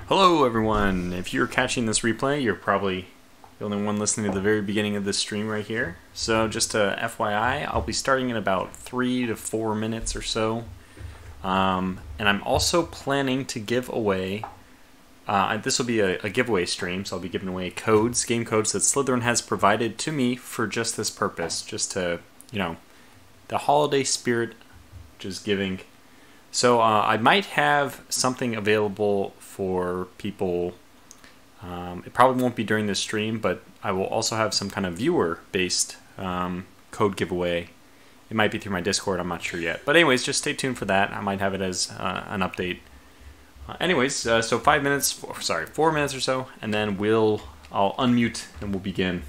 Hello everyone! If you're catching this replay, you're probably the only one listening to the very beginning of this stream right here. So just a FYI, I'll be starting in about 3 to 4 minutes or so. And I'm also planning to give away, this will be a giveaway stream, so I'll be giving away codes, game codes that Slitherine has provided to me for just this purpose, just to, the holiday spirit, just giving. So I might have something available for people. It probably won't be during this stream, but I will also have some kind of viewer-based code giveaway. It might be through my Discord, I'm not sure yet. But anyways, just stay tuned for that. I might have it as an update. So 4 minutes or so, and then I'll unmute and we'll begin.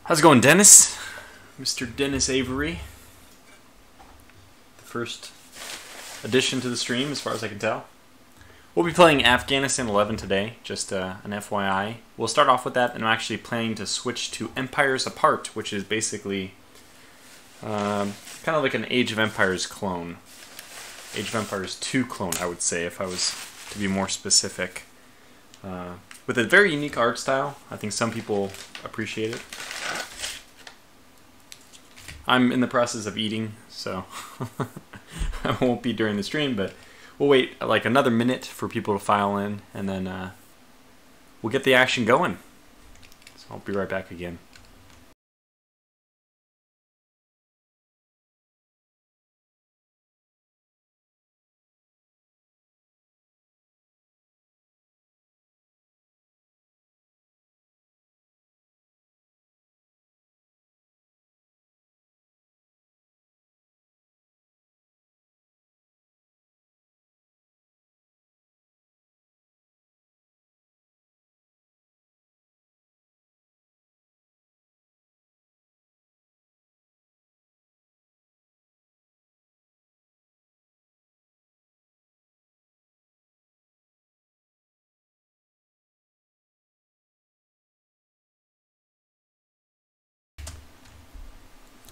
How's it going, Dennis? Mr. Dennis Avery. The first addition to the stream, as far as I can tell. We'll be playing Afghanistan 11 today, just an FYI. We'll start off with that, and I'm actually planning to switch to Empires Apart, which is basically kind of like an Age of Empires clone. Age of Empires 2 clone, I would say, if I was to be more specific. With a very unique art style. I think some people appreciate it. I'm in the process of eating, so I won't be during the stream, but we'll wait like another minute for people to file in, and then we'll get the action going. So I'll be right back again.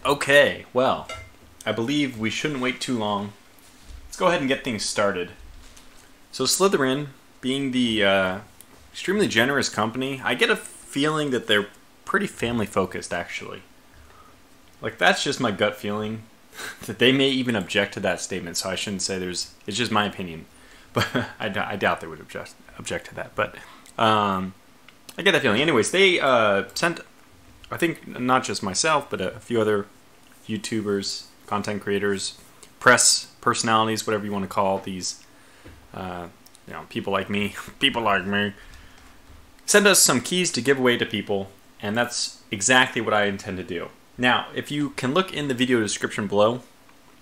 Okay, well, I believe we shouldn't wait too long. Let's go ahead and get things started. So Slitherine, being the extremely generous company, I get a feeling that they're pretty family-focused, actually. Like, that's just my gut feeling. That they may even object to that statement, so I shouldn't say it's just my opinion. But I doubt they would object to that. But I get that feeling. Anyways, they sent, I think, not just myself, but a few other YouTubers, content creators, press personalities, whatever you want to call these, people like me, send us some keys to give away to people, and that's exactly what I intend to do. Now, if you can look in the video description below,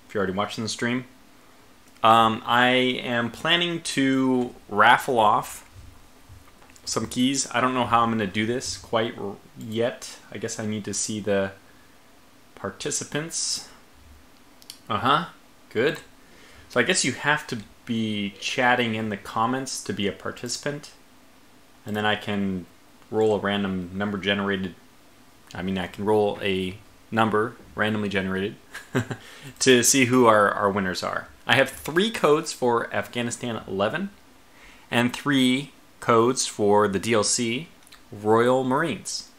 if you're already watching the stream, I am planning to raffle off some keys. I don't know how I'm going to do this quite yet. I guess I need to see the participants. Good. So I guess you have to be chatting in the comments to be a participant. And then I can roll a random number generated. I can roll a number randomly generated to see who our winners are. I have 3 codes for Afghanistan 11 and 3 codes for the DLC Royal Marines.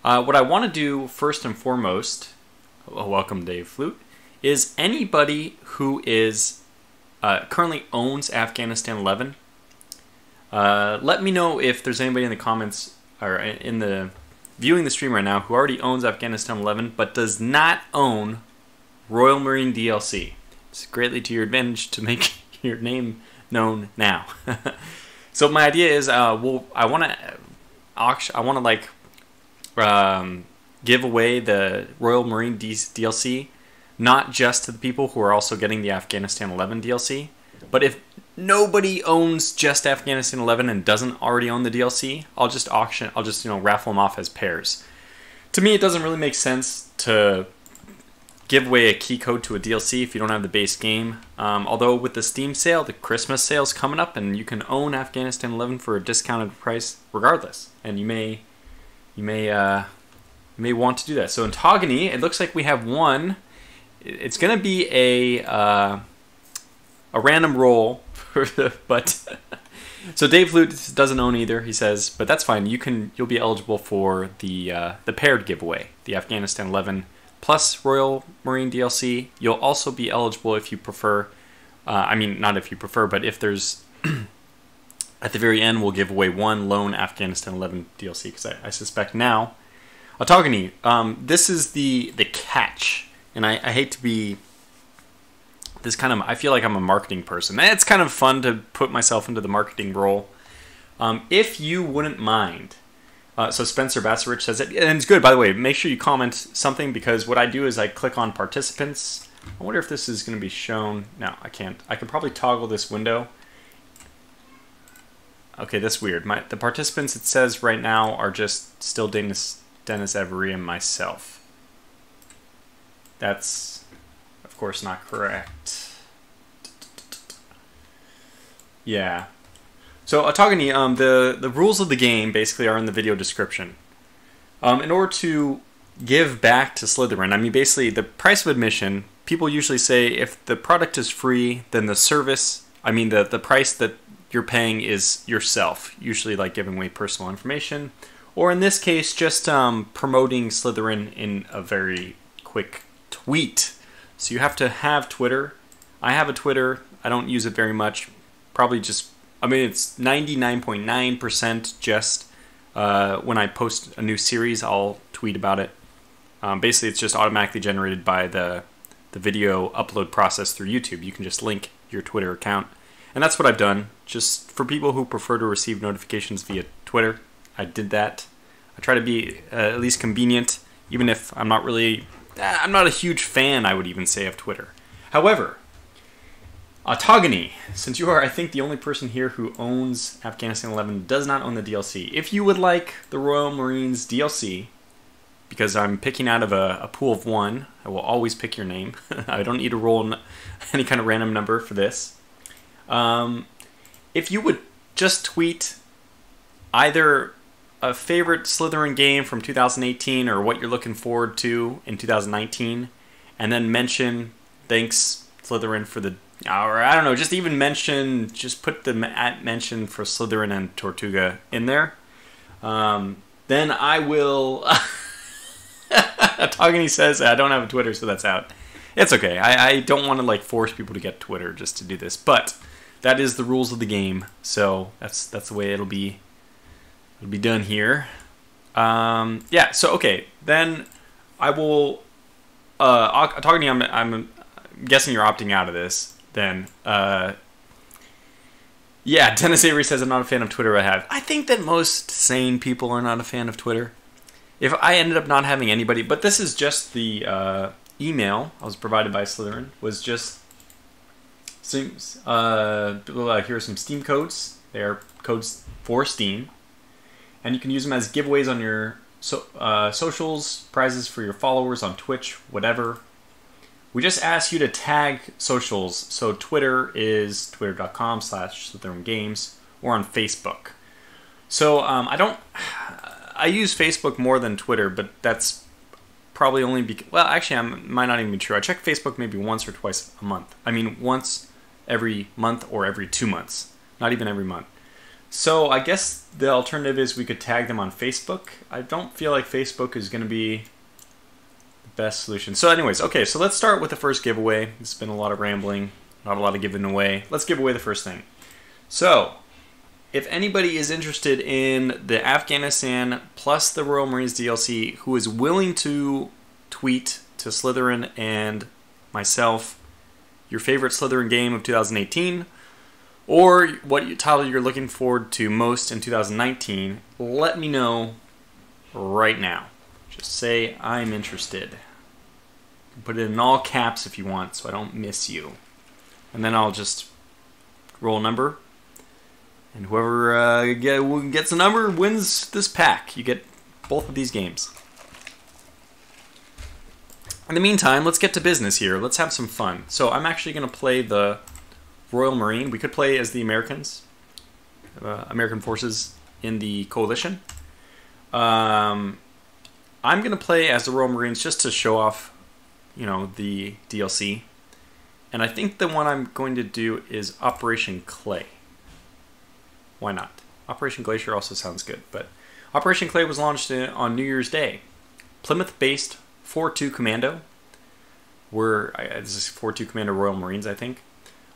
What I want to do first and foremost, welcome Dave Flute, is anybody who is currently owns Afghanistan 11. Let me know if there's anybody in the comments or in the viewing the stream right now who already owns Afghanistan 11 but does not own Royal Marine DLC. It's greatly to your advantage to make your name known now. So my idea is, I want to give away the Royal Marine DLC, not just to the people who are also getting the Afghanistan 11 DLC, but if nobody owns just Afghanistan 11 and doesn't already own the DLC, I'll just raffle them off as pairs. To me, it doesn't really make sense to give away a key code to a DLC if you don't have the base game. Although with the Steam sale, the Christmas sale's coming up, and you can own Afghanistan 11 for a discounted price regardless. And you may want to do that. So in Togany, it looks like we have one. It's going to be a random roll, so Dave Flute doesn't own either. He says, but that's fine. You'll be eligible for the paired giveaway, the Afghanistan 11 plus Royal Marine DLC. You'll also be eligible if you prefer. Not if you prefer, but if there's at the very end, we'll give away one lone Afghanistan 11 DLC because I suspect now. Autogony, this is the catch, and I hate to be this kind of. I feel like I'm a marketing person. It's kind of fun to put myself into the marketing role. If you wouldn't mind. So Spencer Bassarich says it, and it's good, by the way. Make sure you comment something, because what I do is I click on participants. I wonder if this is going to be shown. No, I can't. I can probably toggle this window. Okay, that's weird. The participants, it says right now, are just still Dennis Every and myself. That's, of course, not correct. Yeah. So Autogony, the rules of the game basically are in the video description. In order to give back to Slitherine, basically the price of admission, people usually say if the product is free, then the service, the price that you're paying is yourself, usually like giving away personal information, or in this case, just promoting Slitherine in a very quick tweet. So you have to have Twitter. I have a Twitter. I don't use it very much. Probably just, it's 99.9% just when I post a new series, I'll tweet about it. Basically, it's just automatically generated by the video upload process through YouTube. You can just link your Twitter account. And that's what I've done. Just for people who prefer to receive notifications via Twitter, I did that. I try to be at least convenient, even if I'm not a huge fan, I would even say, of Twitter. However, Autogony, since you are, I think, the only person here who owns Afghanistan 11, does not own the DLC. If you would like the Royal Marines DLC, because I'm picking out of a pool of 1, I will always pick your name. I don't need to roll any kind of random number for this. If you would just tweet either a favorite Slitherine game from 2018 or what you're looking forward to in 2019, and then mention thanks Slitherine for the, or I don't know, just put the mention for Slitherine and Tortuga in there. Then I will. Togany says I don't have a Twitter, so that's out. It's okay. I don't want to force people to get Twitter just to do this, but that is the rules of the game. So that's the way it'll be done here. Yeah. So okay, then I will. Togany, I'm guessing you're opting out of this. Then. Yeah, Dennis Avery says I'm not a fan of Twitter. I think that most sane people are not a fan of Twitter. If I ended up not having anybody, but this is just the email I was provided by Slitherine, was just Here are some Steam codes. They are codes for Steam. And you can use them as giveaways on your socials, prizes for your followers on Twitch, whatever. We just ask you to tag socials. So Twitter is twitter.com/Slitherine Games, or on Facebook. So I use Facebook more than Twitter, but that's probably only because, well, actually, might not even be true. I check Facebook maybe once or twice a month. I mean, once every month or every 2 months, not even every month. So I guess the alternative is we could tag them on Facebook. I don't feel like Facebook is going to be the best solution. So anyways, okay, so let's start with the first giveaway. It's been a lot of rambling, not a lot of giving away. Let's give away the first thing. So if anybody is interested in the Afghanistan plus the Royal Marines DLC, who is willing to tweet to Slitherine and myself your favorite Slitherine game of 2018, or what title you're looking forward to most in 2019, let me know right now. Just say, I'm interested. Put it in all caps if you want, so I don't miss you. And then I'll just roll a number. And whoever gets a number wins this pack. You get both of these games. In the meantime, let's get to business here. Let's have some fun. So I'm actually going to play the Royal Marine. We could play as the Americans, American forces in the coalition. I'm going to play as the Royal Marines just to show off, the DLC. And I think the one I'm going to do is Operation Clay. Why not? Operation Glacier also sounds good, but Operation Clay was launched on New Year's Day. Plymouth-based 4-2 Commando. This is 4-2 Commando Royal Marines, I think.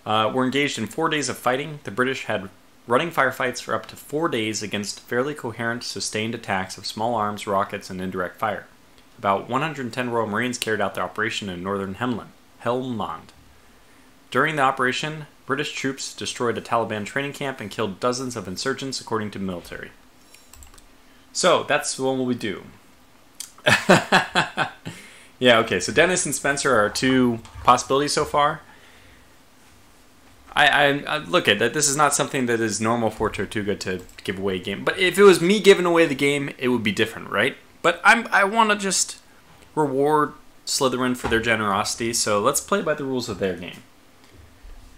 Were engaged in 4 days of fighting. The British had running firefights for up to 4 days against fairly coherent, sustained attacks of small arms, rockets, and indirect fire. About 110 Royal Marines carried out the operation in northern Helmand. During the operation, British troops destroyed a Taliban training camp and killed dozens of insurgents, according to the military. So, that's what we do. Yeah, okay, so Dennis and Spencer are two possibilities so far. I look at that. This is not something that is normal for Tortuga to give away a game. But if it was me giving away the game, it would be different, right? But I want to just reward Slitherine for their generosity, so let's play by the rules of their game.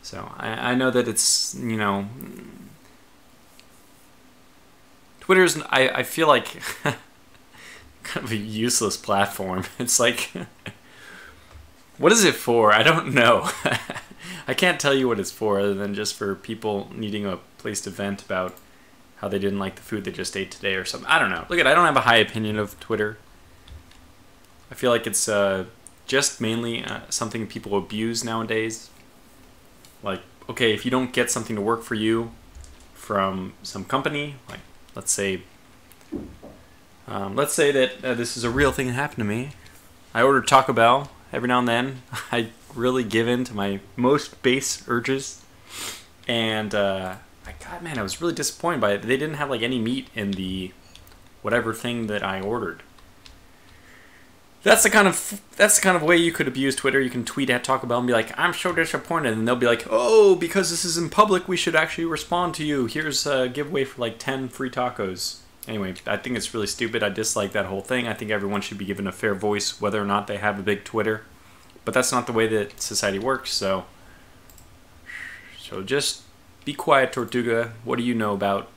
So I know that it's, Twitter's, I feel like, kind of a useless platform. It's like, what is it for? I don't know. I can't tell you what it's for, other than just for people needing a place to vent about how they didn't like the food they just ate today or something. I don't know. Look, I don't have a high opinion of Twitter. I feel like it's just mainly something people abuse nowadays. Like, okay, if you don't get something to work for you from some company, like let's say that this is a real thing that happened to me. I order Taco Bell every now and then. I really give in to my most base urges, and I was really disappointed by it. They didn't have like any meat in the whatever thing that I ordered. That's the kind of way you could abuse Twitter. You can tweet at Taco Bell and be like, I'm so disappointed, and they'll be like, oh, because this is in public, we should actually respond to you. Here's a giveaway for like 10 free tacos. Anyway, I think it's really stupid. I dislike that whole thing. I think everyone should be given a fair voice, whether or not they have a big Twitter. But that's not the way that society works, so just be quiet, Tortuga. What do you know about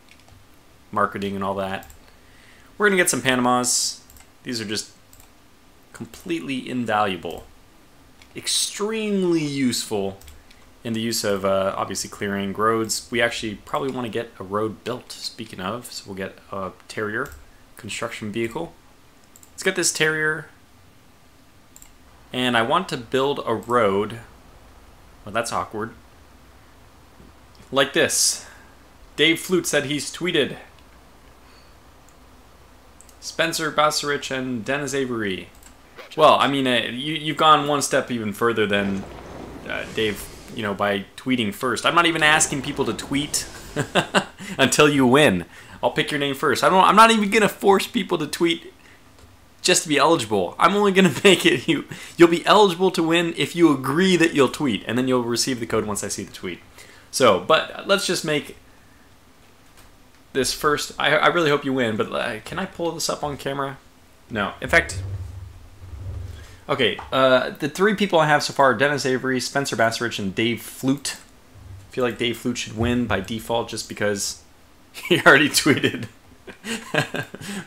marketing and all that? We're going to get some Panamas. These are just completely invaluable. Extremely useful in the use of, obviously, clearing roads. We actually probably want to get a road built, speaking of. So we'll get a Terrier construction vehicle. Let's get this Terrier. And I want to build a road. Well, that's awkward. Like this. Dave Flute said he's tweeted. Spencer Basarich and Dennis Avery. Well, I mean, you've gone one step even further than Dave, by tweeting first. I'm not even asking people to tweet until you win. I'll pick your name first. I'm not even going to force people to tweet just to be eligible. I'm only going to make it you'll be eligible to win if you agree that you'll tweet, and then you'll receive the code once I see the tweet. So, but let's just make this first. I really hope you win, but can I pull this up on camera? No. In fact, okay, the 3 people I have so far are Dennis Avery, Spencer Bassrich, and Dave Flute. I feel like Dave Flute should win by default just because he already tweeted.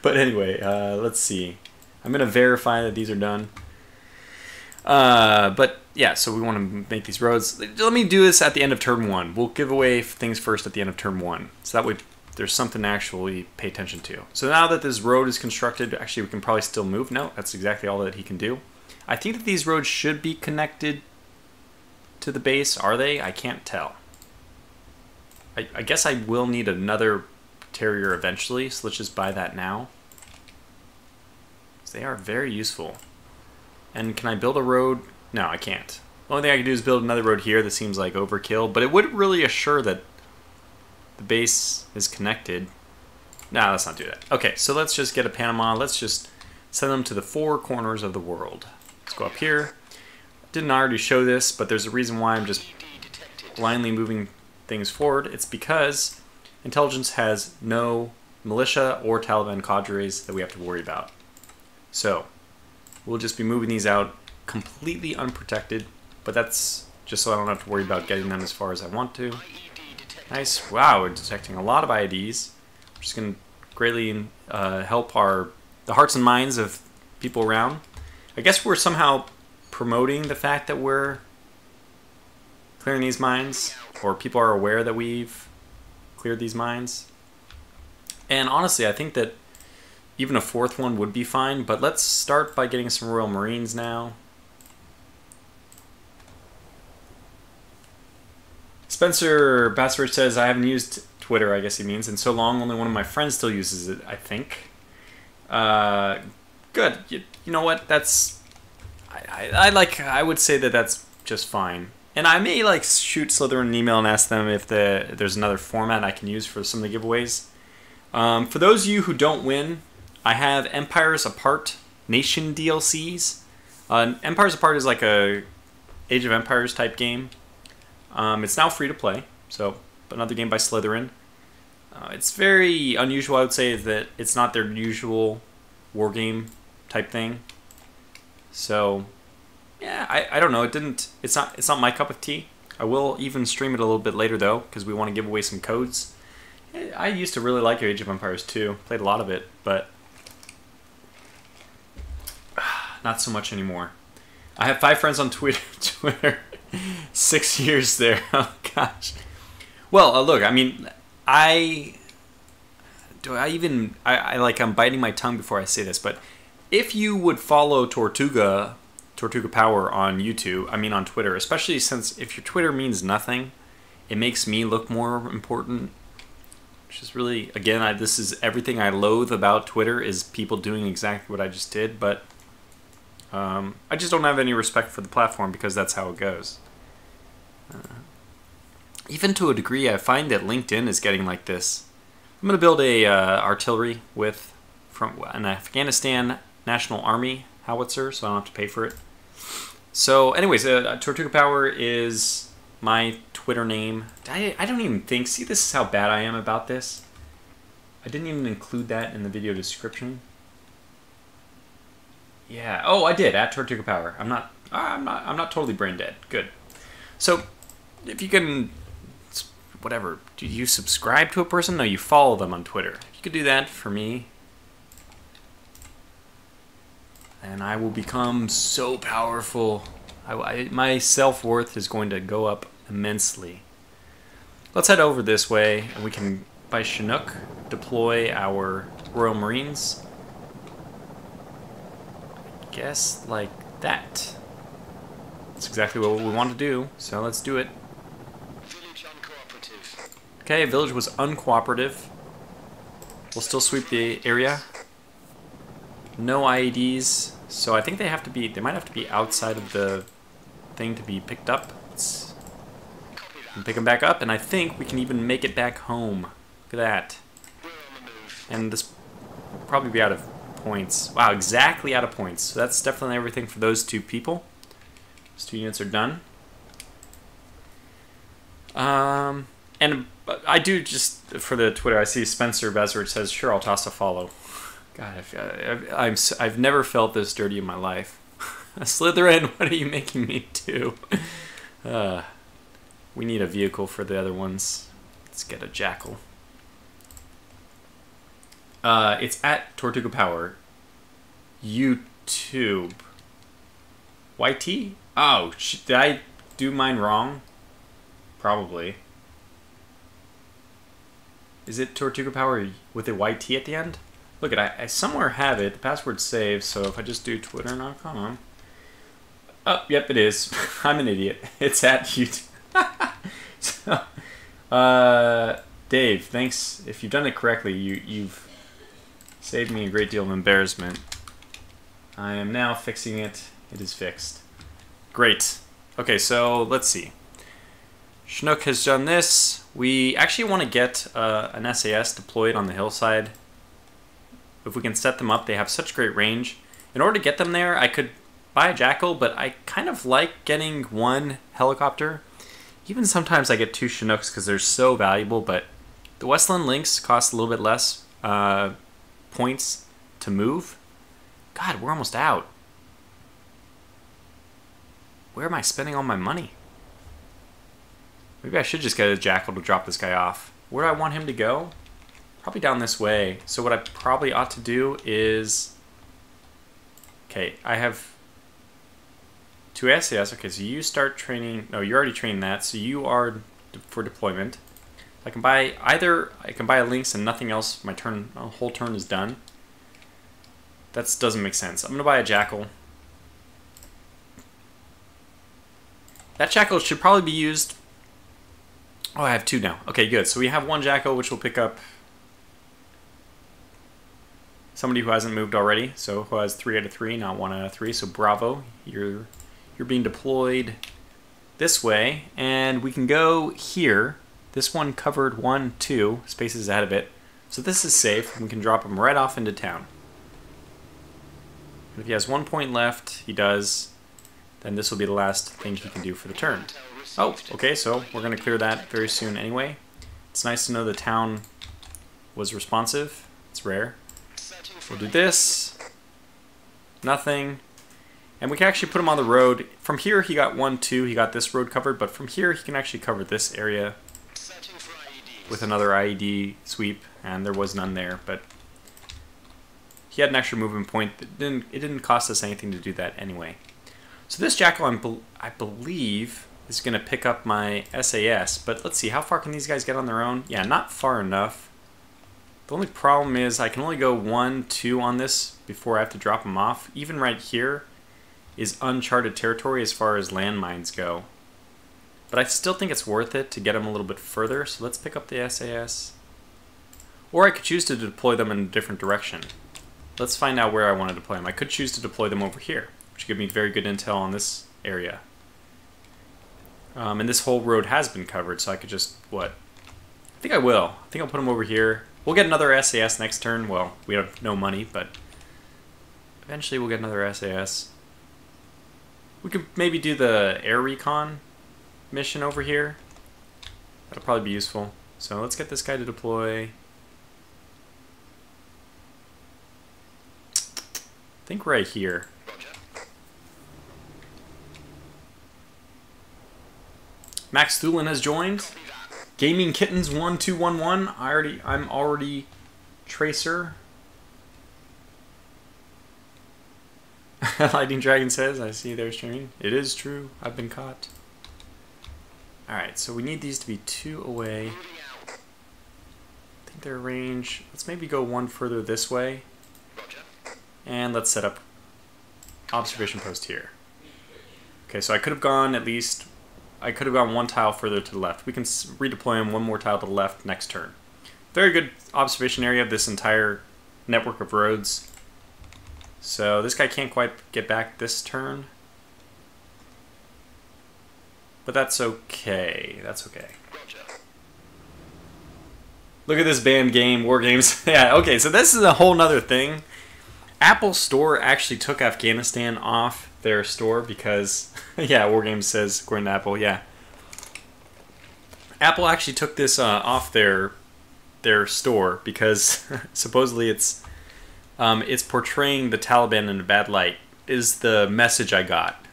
But anyway, let's see. I'm going to verify that these are done. But yeah, so we want to make these roads. Let me do this at the end of turn 1. We'll give away things first at the end of turn 1. So that way there's something to actually pay attention to. So now that this road is constructed, actually we can probably still move. No, that's exactly all that he can do. I think that these roads should be connected to the base. Are they? I can't tell. I guess I will need another terrier eventually, so let's just buy that now. They are very useful. And can I build a road? No, I can't. The only thing I can do is build another road here. That seems like overkill, but it would really assure that the base is connected. No, let's not do that. Okay, so let's just get a Panama. Let's just send them to the 4 corners of the world. Let's go up here. Didn't already show this, but there's a reason why I'm just blindly moving things forward. It's because intelligence has no militia or Taliban cadres that we have to worry about. So we'll just be moving these out completely unprotected, but that's just so I don't have to worry about getting them as far as I want to. Nice. Wow, we're detecting a lot of IEDs. Which is going to greatly help the hearts and minds of people around. I guess we're somehow promoting the fact that we're clearing these mines, or people are aware that we've cleared these mines. And honestly, I think that even a 4th one would be fine, but let's start by getting some Royal Marines now. Spencer Bassrich says, I haven't used Twitter, I guess he means, in so long, only one of my friends still uses it, I think. Good. You know what? That's... I would say that that's just fine. And I may like shoot Slitherine an email and ask them if there's another format I can use for some of the giveaways. For those of you who don't win, I have Empires Apart Nation DLCs. Empires Apart is like a Age of Empires type game. It's now free to play, so another game by Slitherine. It's very unusual, I would say, that it's not their usual war game type thing. So yeah, I don't know. It's not my cup of tea. I will even stream it a little bit later though, because we want to give away some codes. I used to really like Age of Empires 2. Played a lot of it, but not so much anymore. I have 5 friends on Twitter. 6 years there. Oh gosh. Well, look. I mean, I'm biting my tongue before I say this, but if you would follow Tortuga Power on YouTube, I mean on Twitter, especially since if your Twitter means nothing, it makes me look more important. Which is really, again, this is everything I loathe about Twitter is people doing exactly what I just did, but I just don't have any respect for the platform because that's how it goes. Even to a degree, I find that LinkedIn is getting like this. I'm going to build a artillery from an Afghanistan National Army howitzer, so I don't have to pay for it. So anyways, Tortuga Power is my Twitter name. I don't even think, see, this is how bad I am about this. I didn't even include that in the video description. Yeah, oh, I did, at Tortuga Power. I'm not totally brain dead. Good. So, if you can, whatever, do you subscribe to a person? No, you follow them on Twitter. You could do that for me. And I will become so powerful. My self-worth is going to go up immensely. Let's head over this way, and we can, by Chinook, deploy our Royal Marines. I guess like that. That's exactly what we want to do, so let's do it. Village uncooperative. Okay, village was uncooperative. We'll still sweep the area. No IEDs, so I think they might have to be outside of the thing to be picked up. Let's pick them back up, and I think we can even make it back home. Look at that. And this will probably be out of points. Wow, exactly out of points. So that's definitely everything for those 2 people. Those 2 units are done. And I do just, for the Twitter, I see Spencer Bezrich says, sure, I'll toss a follow. God, I've never felt this dirty in my life. Slitherine, what are you making me do? We need a vehicle for the other ones. Let's get a Jackal. It's at Tortuga Power. YouTube. YT? Oh, did I do mine wrong? Probably. Is it Tortuga Power with a YT at the end? Look, I somewhere have it. The password's saved, so if I just do twitter.com. Oh, yep, it is. I'm an idiot. It's at YouTube. So, Dave, thanks. If you've done it correctly, you've saved me a great deal of embarrassment. I am now fixing it. It is fixed. Great. Okay, so let's see. Chinook has done this. We actually want to get an SAS deployed on the hillside. If we can set them up, they have such great range. In order to get them there, I could buy a Jackal, but I kind of like getting 1 helicopter. Even sometimes I get 2 Chinooks because they're so valuable, but the Westland Lynx cost a little bit less points to move. God, we're almost out. Where am I spending all my money? Maybe I should just get a Jackal to drop this guy off. Where do I want him to go? Probably down this way. So what I probably ought to do is... Okay, I have 2 SAS. Okay, so you start training... No, you already trained that, so you are for deployment. I can buy either... I can buy a Lynx and nothing else. My whole turn is done. That doesn't make sense. I'm going to buy a Jackal. That Jackal should probably be used... Oh, I have 2 now. Okay, good. So we have 1 Jackal, which will pick up somebody who hasn't moved already. So who has 3 out of 3, not 1 out of 3. So bravo, you're being deployed this way, and we can go here. This one covered 1, 2 spaces ahead of it. So this is safe. We can drop him right off into town. If he has 1 point left, he does. Then this will be the last thing he can do for the turn. Oh, okay, so we're going to clear that very soon anyway. It's nice to know the town was responsive. It's rare. We'll do this. Nothing. And we can actually put him on the road. From here, he got 1, 2. He got this road covered, but from here, he can actually cover this area with another IED sweep, and there was none there, but he had an extra movement point. It didn't cost us anything to do that anyway. So this Jackal, I believe, is going to pick up my SAS, but let's see, how far can these guys get on their own? Yeah, not far enough. The only problem is I can only go 1, 2 on this before I have to drop them off. Even right here is uncharted territory as far as landmines go. But I still think it's worth it to get them a little bit further, so let's pick up the SAS. Or I could choose to deploy them in a different direction. Let's find out where I want to deploy them. I could choose to deploy them over here, which would give me very good intel on this area. And this whole road has been covered, so I could just, what? I think I will. I think I'll put them over here. We'll get another SAS next turn. Well, we have no money, but eventually we'll get another SAS. We could maybe do the air recon mission over here. That'll probably be useful. So let's get this guy to deploy. I think right here. Max Thulin has joined. Gaming Kittens 1211. I'm already Tracer. Lightning Dragon says, I see they're streaming. It is true. I've been caught. Alright, so we need these to be 2 away. I think their range. Let's maybe go 1 further this way. And let's set up observation post here. Okay, so I could have gone at least... I could have gone 1 tile further to the left. We can redeploy him 1 more tile to the left next turn. Very good observation area of this entire network of roads. So this guy can't quite get back this turn. But that's okay. That's okay. Look at this band game, War Games. Yeah, okay, so this is a whole nother thing. Apple Store actually took Afghanistan off their store because, yeah, Wargames says, according to Apple, yeah. Apple actually took this off their store because supposedly it's portraying the Taliban in a bad light, is the message I got.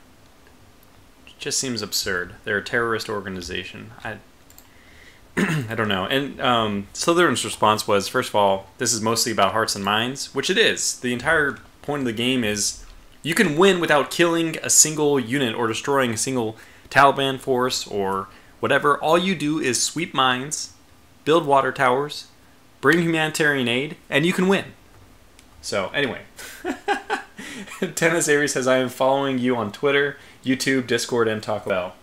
It just seems absurd. They're a terrorist organization. I don't know. And Slitherine's response was, first of all, this is mostly about hearts and minds, which it is. The entire point of the game is you can win without killing a single unit or destroying a single Taliban force or whatever. All you do is sweep mines, build water towers, bring humanitarian aid, and you can win. So, anyway. Dennis Avery says, I am following you on Twitter, YouTube, Discord, and Taco Bell.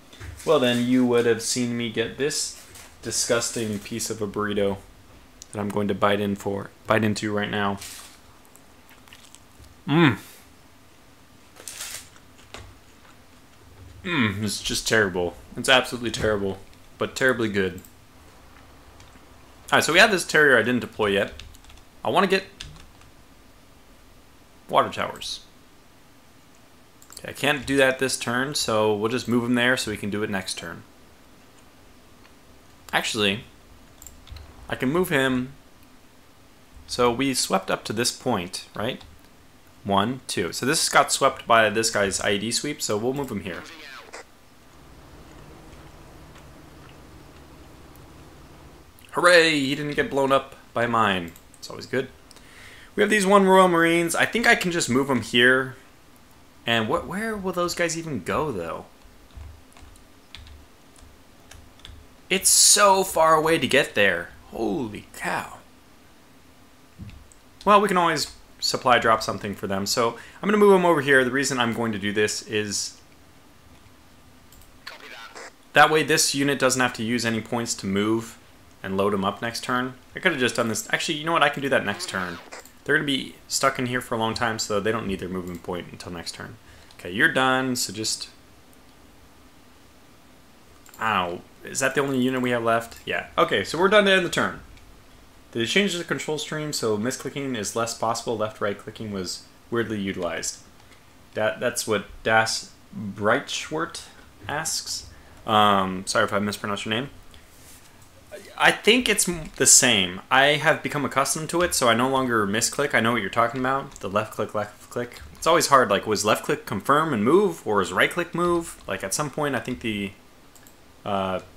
Well, then you would have seen me get this disgusting piece of a burrito that I'm going to bite into right now. It's just terrible. It's absolutely terrible, but terribly good. Alright, so we have this terrier I didn't deploy yet. I want to get water towers. Okay, I can't do that this turn, so we'll just move him there so we can do it next turn. Actually, I can move him. So we swept up to this point, right? 1, 2. So this got swept by this guy's IED sweep, so we'll move him here. Hooray! He didn't get blown up by mine. It's always good. We have these 1 Royal Marines. I think I can just move them here. And where will those guys even go, though? It's so far away to get there. Holy cow. Well, we can always supply drop something for them. So I'm going to move them over here. The reason I'm going to do this is that way this unit doesn't have to use any points to move and load them up next turn. I could have just done this. Actually, you know what? I can do that next turn. They're going to be stuck in here for a long time, so they don't need their movement point until next turn. Okay, you're done, so just... I don't know. Is that the only unit we have left? Yeah. Okay, so we're done to end the turn. Did it change the control stream so misclicking is less possible? Left-right clicking was weirdly utilized. That's what Das Breitschwert asks. Sorry if I mispronounced your name. I think it's the same. I have become accustomed to it, so I no longer misclick. I know what you're talking about. The left click, left click. It's always hard. Like, was left click confirm and move, or was right click move? Like, at some point, I think the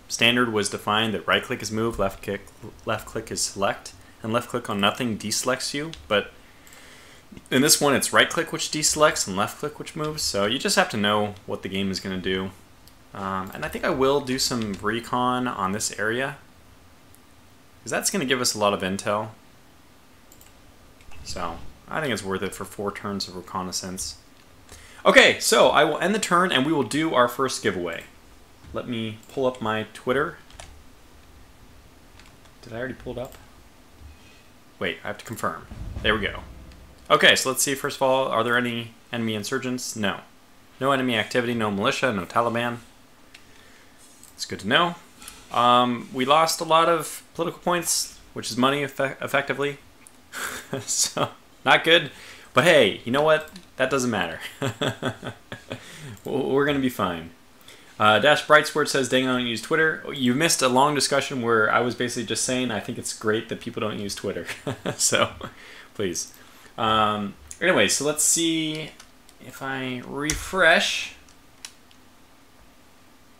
standard was defined that right click is move, left click is select, and left click on nothing deselects you. But in this one, it's right click which deselects and left click which moves. So you just have to know what the game is going to do. And I think I will do some recon on this area, because that's going to give us a lot of intel. So I think it's worth it for 4 turns of reconnaissance. Okay, so I will end the turn and we will do our first giveaway. Let me pull up my Twitter. Did I already pull it up? Wait, I have to confirm. There we go. Okay, so let's see. First of all, are there any enemy insurgents? No. No enemy activity, no militia, no Taliban. It's good to know. We lost a lot of political points, which is money effectively. So, not good. But hey, you know what? That doesn't matter. We're going to be fine. Dash Brightsport says, dang, I don't use Twitter. You missed a long discussion where I was basically just saying I think it's great that people don't use Twitter. So, please. Anyway, so let's see if I refresh.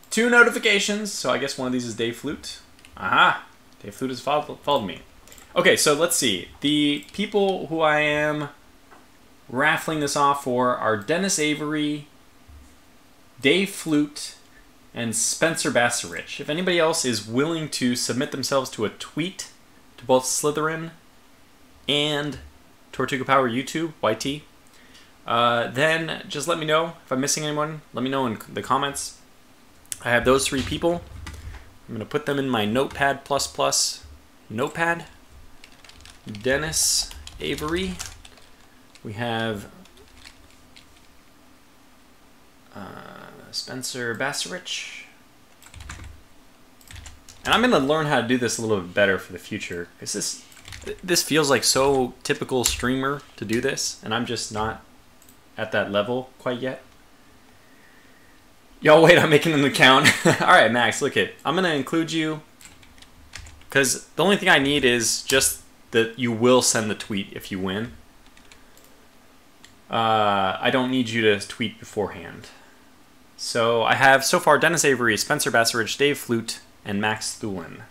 2 notifications. So I guess one of these is Dave Flute. Aha! Dave Flute has followed me. Okay, so let's see. The people who I am raffling this off for are Dennis Avery, Dave Flute, and Spencer Bassarich. If anybody else is willing to submit themselves to a tweet to both Slitherine and Tortuga Power YouTube, YT, then just let me know. If I'm missing anyone, let me know in the comments. I have those 3 people. I'm going to put them in my Notepad++. Notepad. Dennis Avery. We have Spencer Bassarich. And I'm going to learn how to do this a little bit better for the future. This This feels like so typical streamer to do this, and I'm just not at that level quite yet. Y'all wait, I'm making an account. Alright, Max, look it. I'm going to include you, because the only thing I need is just that you will send the tweet if you win. I don't need you to tweet beforehand. So I have so far Dennis Avery, Spencer Basserich, Dave Flute, and Max Thulin.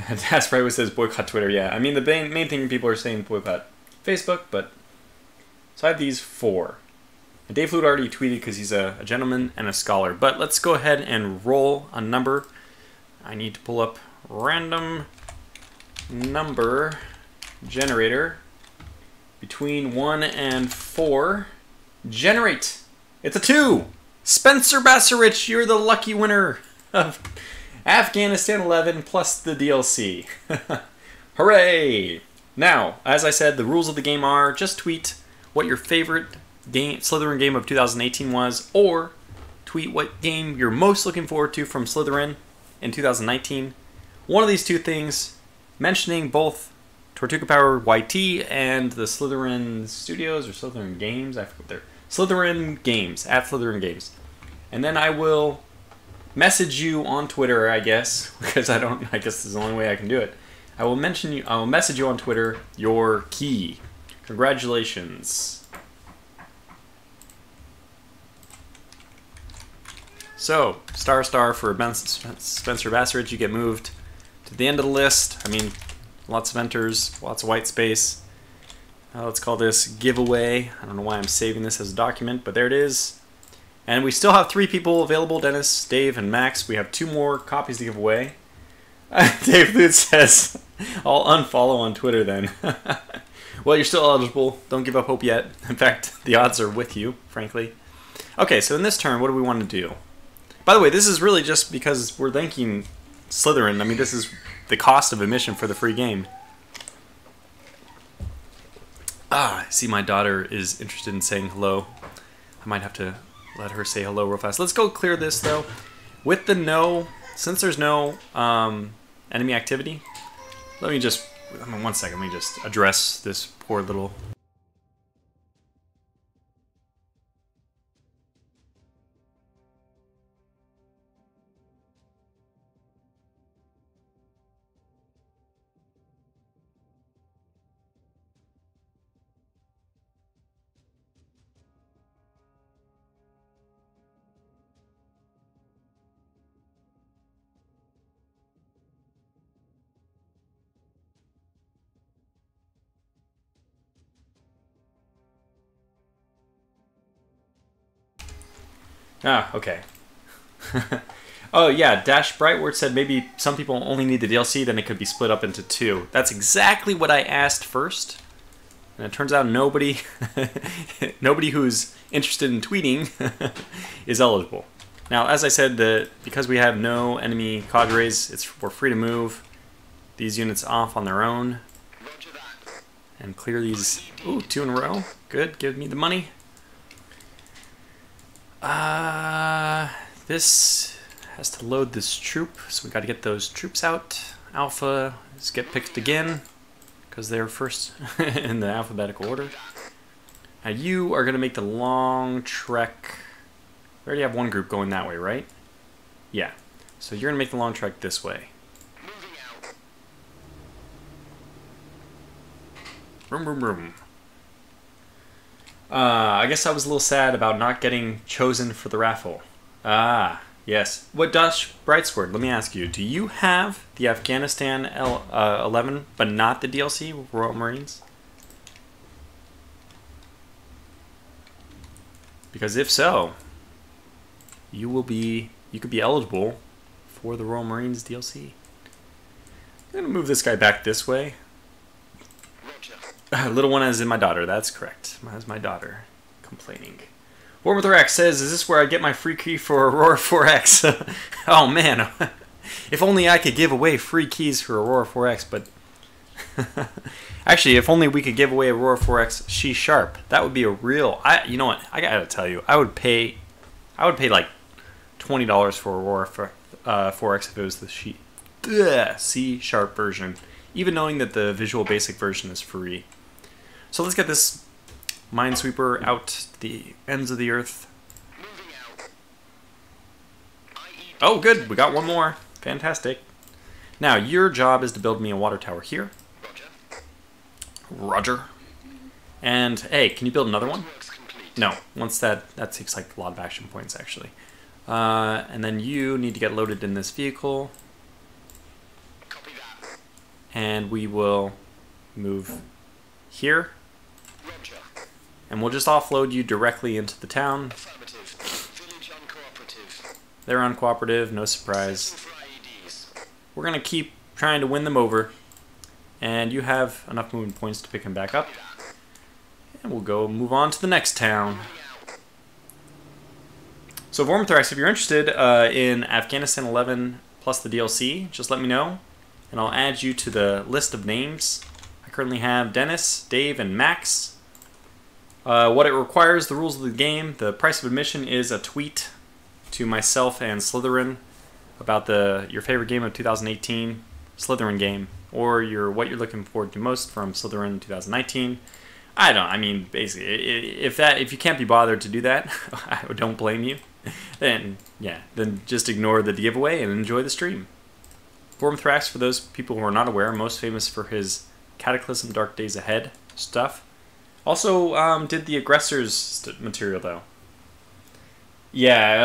That's right, what says boycott Twitter. Yeah, I mean the main thing people are saying boycott Facebook, but so I have these 4. And Dave Flute already tweeted because he's a gentleman and a scholar. But let's go ahead and roll a number. I need to pull up random number generator between 1 and 4. Generate. It's a 2. Spencer Basserich, you're the lucky winner of Afghanistan 11 plus the DLC. Hooray! Now, as I said, the rules of the game are just tweet what your favorite Slitherine game of 2018 was, or tweet what game you're most looking forward to from Slitherine in 2019. One of these two things, mentioning both Tortuga Power YT and the Slitherine Studios or Slitherine Games. I forget what they're. Slitherine Games, at Slitherine Games. And then I will message you on Twitter, I guess, because I guess this is the only way I can do it. I will message you on Twitter your key. Congratulations. So, star for Spencer Basserich, you get moved to the end of the list. I mean, lots of enters, lots of white space. Let's call this giveaway. I don't know why I'm saving this as a document, but there it is. And we still have 3 people available, Dennis, Dave, and Max. We have 2 more copies to give away. Dave Lutz says, I'll unfollow on Twitter then. Well, you're still eligible. Don't give up hope yet. In fact, the odds are with you, frankly. Okay, so in this turn, what do we want to do? By the way, this is really just because we're thanking Slitherine. I mean, this is the cost of admission for the free game. I see my daughter is interested in saying hello. I might have to let her say hello real fast. Let's go clear this, though. With the no, since there's no enemy activity, let me just, 1 second, let me just address this poor little... Ah, okay. Oh, yeah, Dash Brightword said maybe some people only need the DLC, then it could be split up into 2. That's exactly what I asked first. And it turns out nobody who's interested in tweeting is eligible. Now, as I said, because we have no enemy cadres, we're free to move these units off on their own. And clear these. Ooh, 2 in a row. Good, give me the money. This has to load this troop, so we got to get those troops out. Alpha, let's get picked again, because they're first in the alphabetical order. Now you are going to make the long trek. We already have one group going that way, right? Yeah. So you're going to make the long trek this way. Vroom, vroom, vroom. I guess I was a little sad about not getting chosen for the raffle. Ah, yes. What, Dash Brightsword, let me ask you, do you have the Afghanistan 11, but not the DLC, Royal Marines? Because if so, you could be eligible for the Royal Marines DLC. I'm going to move this guy back this way. Little one as in my daughter, that's correct. That's my daughter complaining. War with Rex says, is this where I get my free key for Aurora 4X? Oh man, if only I could give away free keys for Aurora 4X, but... Actually, if only we could give away Aurora 4X She Sharp. That would be a real... You know what, I gotta tell you, I would pay like $20 for Aurora 4X if it was the C Sharp version. even knowing that the Visual Basic version is free. So let's get this Minesweeper out to the ends of the earth. Moving out. IED Oh, good. We got one more. Fantastic. Now, your job is to build me a water tower here. Roger. Roger. And, hey, can you build another one? Works complete. No. Once that takes like a lot of action points, actually. And then you need to get loaded in this vehicle. Copy that. And we will move here. Roger. And we'll just offload you directly into the town. Affirmative. Village uncooperative. They're uncooperative, no surprise. Setting for IEDs. We're going to keep trying to win them over. And you have enough movement points to pick them back up. Copy that. And we'll go move on to the next town. Moving out. So Vormithrax, if you're interested in Afghanistan 11 plus the DLC, just let me know. And I'll add you to the list of names. I currently have Dennis, Dave, and Max. What it requires, the rules of the game, the price of admission is a tweet to myself and Slitherine about your favorite game of 2018, Slitherine game, or what you're looking forward to most from Slitherine 2019. I mean, basically, if you can't be bothered to do that, I don't blame you. Then just ignore the giveaway and enjoy the stream. Vormithrax, for those people who are not aware, most famous for his Cataclysm Dark Days Ahead stuff. Also did the Aggressors material, though. Yeah,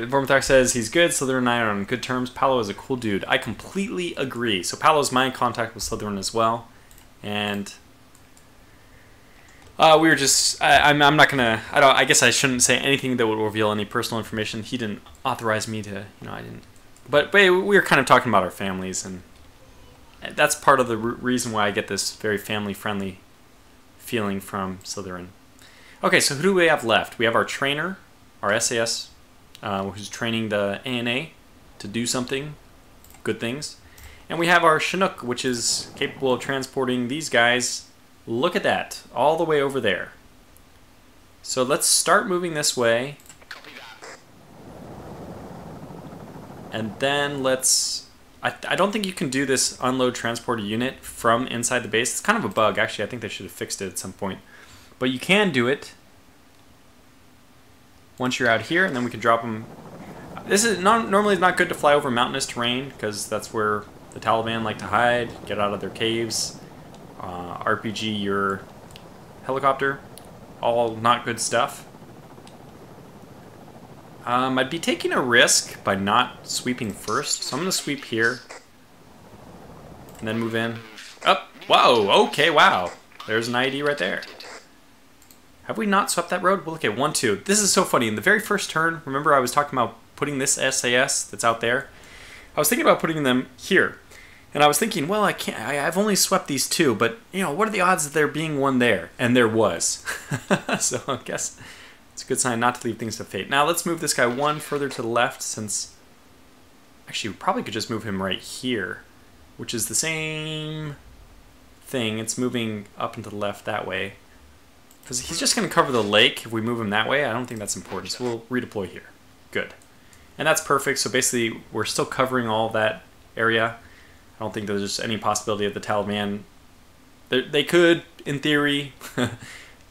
Vormithrax says he's good, Slitherine and I are on good terms. Paolo is a cool dude. I completely agree. So Paolo's my contact with Slitherine as well. And we were just, I'm not gonna, I guess I shouldn't say anything that would reveal any personal information. He didn't authorize me to, I didn't. But we were kind of talking about our families, and that's part of the reason why I get this very family-friendly feeling from Slitherine. Okay, so who do we have left? We have our trainer, our SAS, who's training the ANA to do something, good things. And we have our Chinook, which is capable of transporting these guys. Look at that, all the way over there. So let's start moving this way. Copy that. And then let's... I don't think you can do this unload transporter unit from inside the base. It's kind of a bug, actually. I think they should have fixed it at some point. But you can do it once you're out here, and then we can drop them. This is normally not good to fly over mountainous terrain, because that's where the Taliban like to hide, get out of their caves, RPG your helicopter. All not good stuff. I'd be taking a risk by not sweeping first, so I'm going to sweep here, and then move in. Oh, whoa, okay, wow. There's an ID right there. Have we not swept that road? Well, look at 1, 2. This is so funny. In the very first turn, remember I was talking about putting this SAS that's out there? I was thinking about putting them here. And I was thinking, well, I've only swept these 2, but, what are the odds of there being one there? And there was. So I guess it's a good sign not to leave things to fate. Now let's move this guy 1 further to the left, since... Actually, we probably could just move him right here, which is the same thing. It's moving up and to the left that way. Because he's just going to cover the lake if we move him that way. I don't think that's important, so we'll redeploy here. Good. And that's perfect, so basically we're still covering all that area. I don't think there's any possibility of the Taliban... They could, in theory,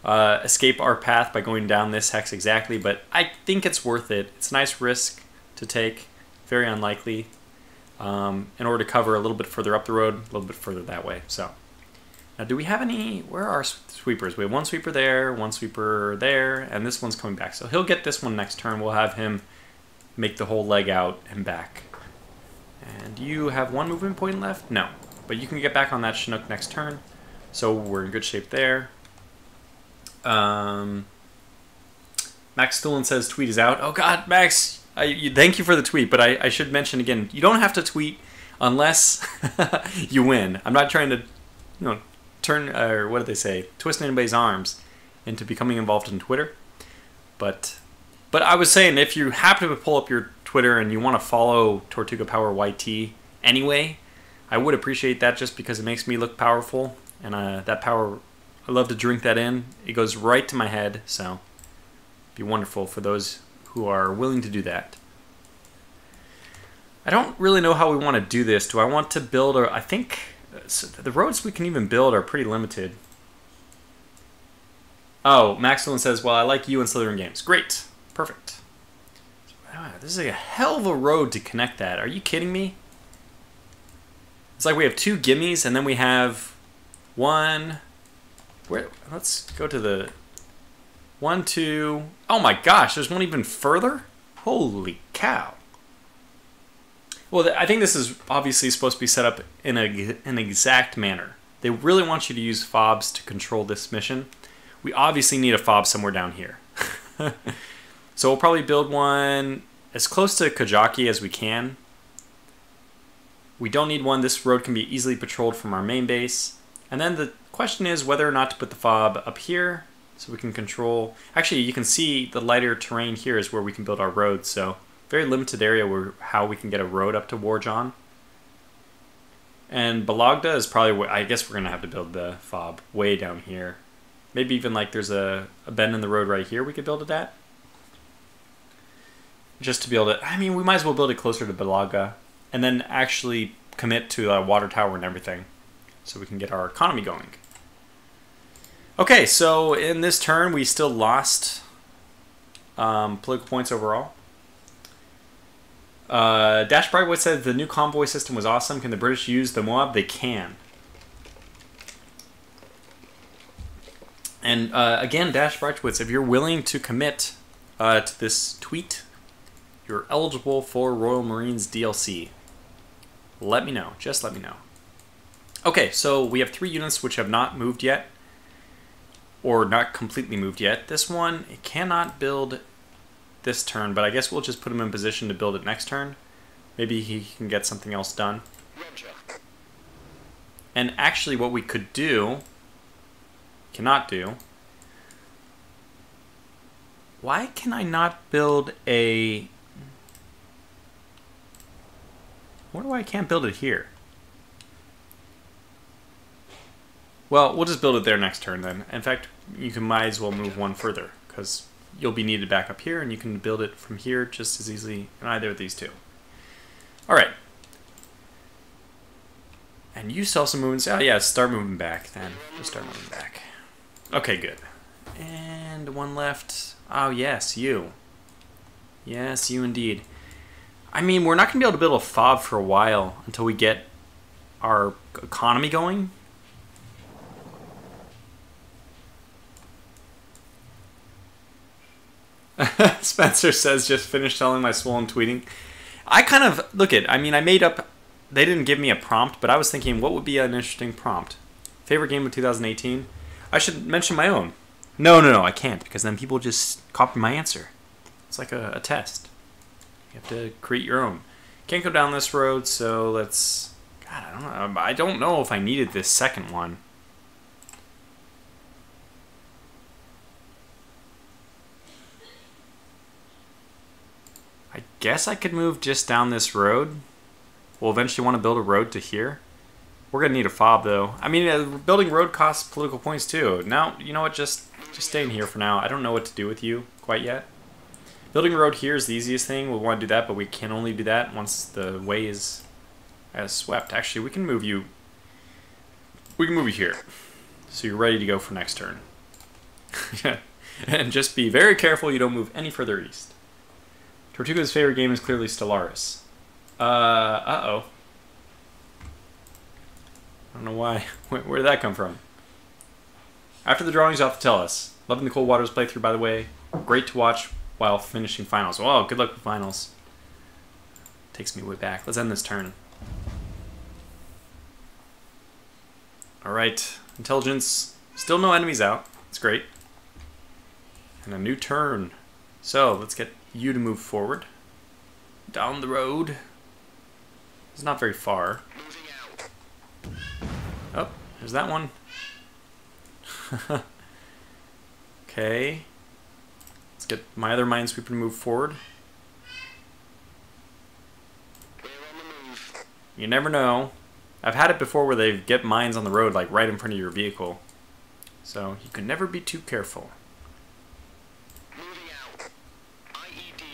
escape our path by going down this hex exactly, but I think it's worth it. It's a nice risk to take, very unlikely, in order to cover a little bit further up the road, a little bit further that way. So, now do we have any... Where are our sweepers? We have 1 sweeper there, 1 sweeper there, and this one's coming back. So he'll get this one next turn. We'll have him make the whole leg out and back. And you have 1 movement point left? No. But you can get back on that Chinook next turn. So we're in good shape there. Max Stoolin says tweet is out. Oh god, Max, thank you for the tweet, but I should mention again, you don't have to tweet unless you win. I'm not trying to, turn, or what do they say, twist anybody's arms into becoming involved in Twitter. But I was saying, if you happen to pull up your Twitter and you want to follow Tortuga Power YT anyway, I would appreciate that, just because it makes me look powerful, and that power, I love to drink that in. It goes right to my head, so it'd be wonderful for those who are willing to do that. I don't really know how we want to do this. Do I want to build I think So the roads we can even build are pretty limited. Oh, Maxwell says, well, I like you and Slitherine games. Great. Perfect. Wow, this is a hell of a road to connect that. Are you kidding me? It's like we have 2 gimmies, and then we have 1... Where? Let's go to the... 1, 2... Oh my gosh, there's one even further? Holy cow. Well, I think this is obviously supposed to be set up in an exact manner. They really want you to use fobs to control this mission. We obviously need a fob somewhere down here. So we'll probably build one as close to Kajaki as we can. We don't need one. This road can be easily patrolled from our main base. And then the question is whether or not to put the fob up here so we can control... Actually, you can see the lighter terrain here is where we can build our roads. So very limited area where how we can get a road up to Warjon. And Balagda is probably... I guess we're going to have to build the fob way down here. Maybe even like there's a bend in the road right here we could build it at. Just to be able to... I mean, we might as well build it closer to Balagda. And then actually commit to a water tower and everything. So we can get our economy going. Okay, so in this turn we still lost political points overall. Dash Brightwood said the new convoy system was awesome. Can the British use the Moab? They can. And again, Dash Brightwood, if you're willing to commit to this tweet, you're eligible for Royal Marines DLC. Let me know. Just let me know. Okay, so we have 3 units which have not moved yet. Or not completely moved yet. This one, it cannot build this turn, but I guess we'll just put him in position to build it next turn. Maybe he can get something else done. Roger. And actually what we could do, cannot do, why can I not build a... I wonder why I can't build it here. Well, we'll just build it there next turn then. In fact, you can might as well move one further, because you'll be needed back up here, and you can build it from here just as easily in either of these 2. Alright. And you saw some movements. Oh yeah, start moving back then. Just start moving back. Okay, good. And one left. Oh yes, you. Yes, you indeed. I mean, we're not going to be able to build a fob for a while until we get our economy going. Spencer says, just finished telling my swollen tweeting. I kind of, look at, I mean, I made up, they didn't give me a prompt, but I was thinking, what would be an interesting prompt? Favorite game of 2018? I should mention my own. No, I can't, because then people just copy my answer. It's like a test. You have to create your own. Can't go down this road, so let's... God, I don't know if I needed this second one. I guess I could move just down this road. We'll eventually want to build a road to here. We're going to need a fob, though. I mean, building road costs political points, too. Now, you know what? Just stay in here for now. I don't know what to do with you quite yet. Building a road here is the easiest thing. We'll want to do that, but we can only do that once the way is swept. Actually, we can move you... We can move you here. So you're ready to go for next turn. And just be very careful you don't move any further east. Tortuga's favorite game is clearly Stellaris. Uh-oh. I don't know why. Where did that come from? After the drawings, you'll have to tell us. Loving the Cold Waters playthrough, by the way. Great to watch while finishing finals. Well, good luck with finals. Takes me way back. Let's end this turn. Alright. Intelligence. Still no enemies out. That's great. And a new turn. So, let's get you to move forward. Down the road. It's not very far. Oh, there's that one. Okay. Let's get my other minesweeper to move forward. You never know. I've had it before where they get mines on the road, like right in front of your vehicle. So you can never be too careful.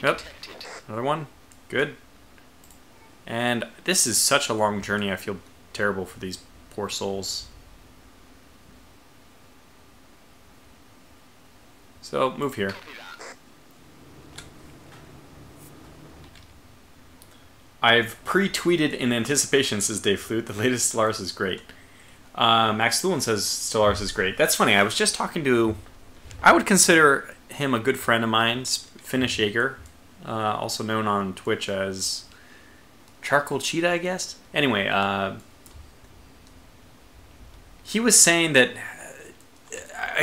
Yep. Another one. Good. And this is such a long journey. I feel terrible for these poor souls. So, move here. Copy that. I've pre-tweeted in anticipation, says Dave Flute. The latest Stellaris is great. Max Lewin says Stellaris is great. That's funny. I was just talking to... I would consider him a good friend of mine, Finnish Jaeger, also known on Twitch as Charcoal Cheetah, I guess. Anyway, he was saying that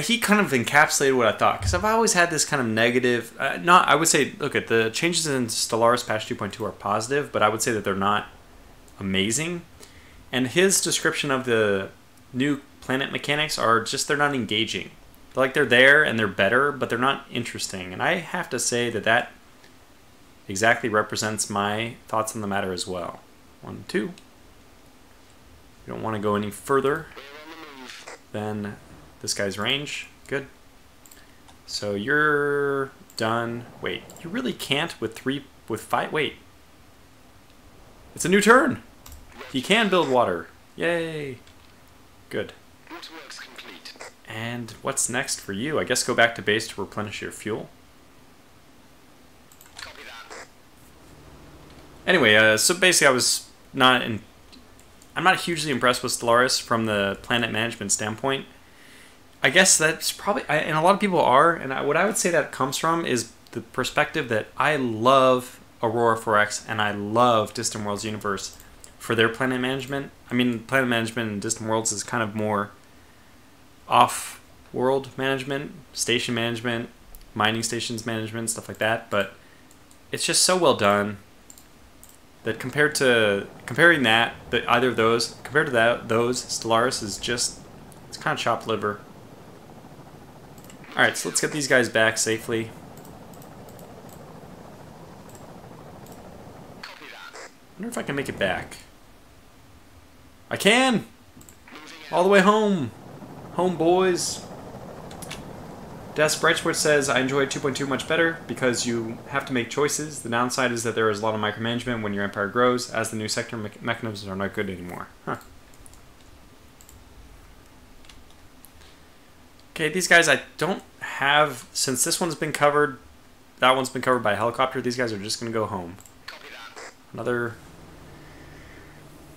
he kind of encapsulated what I thought, because I've always had this kind of negative... I would say, look, at the changes in Stellaris patch 2.2 are positive, but I would say that they're not amazing. And his description of the new planet mechanics are just, they're not engaging. Like, they're there and they're better, but they're not interesting. And I have to say that that exactly represents my thoughts on the matter as well. 1, 2. We don't want to go any further than this guy's range. Good. So you're done. Wait, you really can't with 5. Wait. It's a new turn. You can build water. Yay. Good. Waterworks complete. And what's next for you? I guess go back to base to replenish your fuel. Copy that. Anyway, so basically I'm not hugely impressed with Stellaris from the planet management standpoint. I guess that's probably, and a lot of people are, and what I would say that comes from is the perspective that I love Aurora 4X and I love Distant Worlds Universe for their planet management. I mean, planet management in Distant Worlds is kind of more off-world management, station management, mining stations management, stuff like that, but it's just so well done that compared to those, Stellaris is just, it's kind of chopped liver. Alright, so let's get these guys back safely. Copy that. I wonder if I can make it back. I can! Moving All the way home! Home, boys! Des Brightsport says, I enjoy 2.2 much better because you have to make choices. The downside is that there is a lot of micromanagement when your empire grows, as the new sector mechanisms are not good anymore. Huh. Okay, these guys I don't have... Since this one's been covered, that one's been covered by a helicopter, these guys are just going to go home. Copy that. Another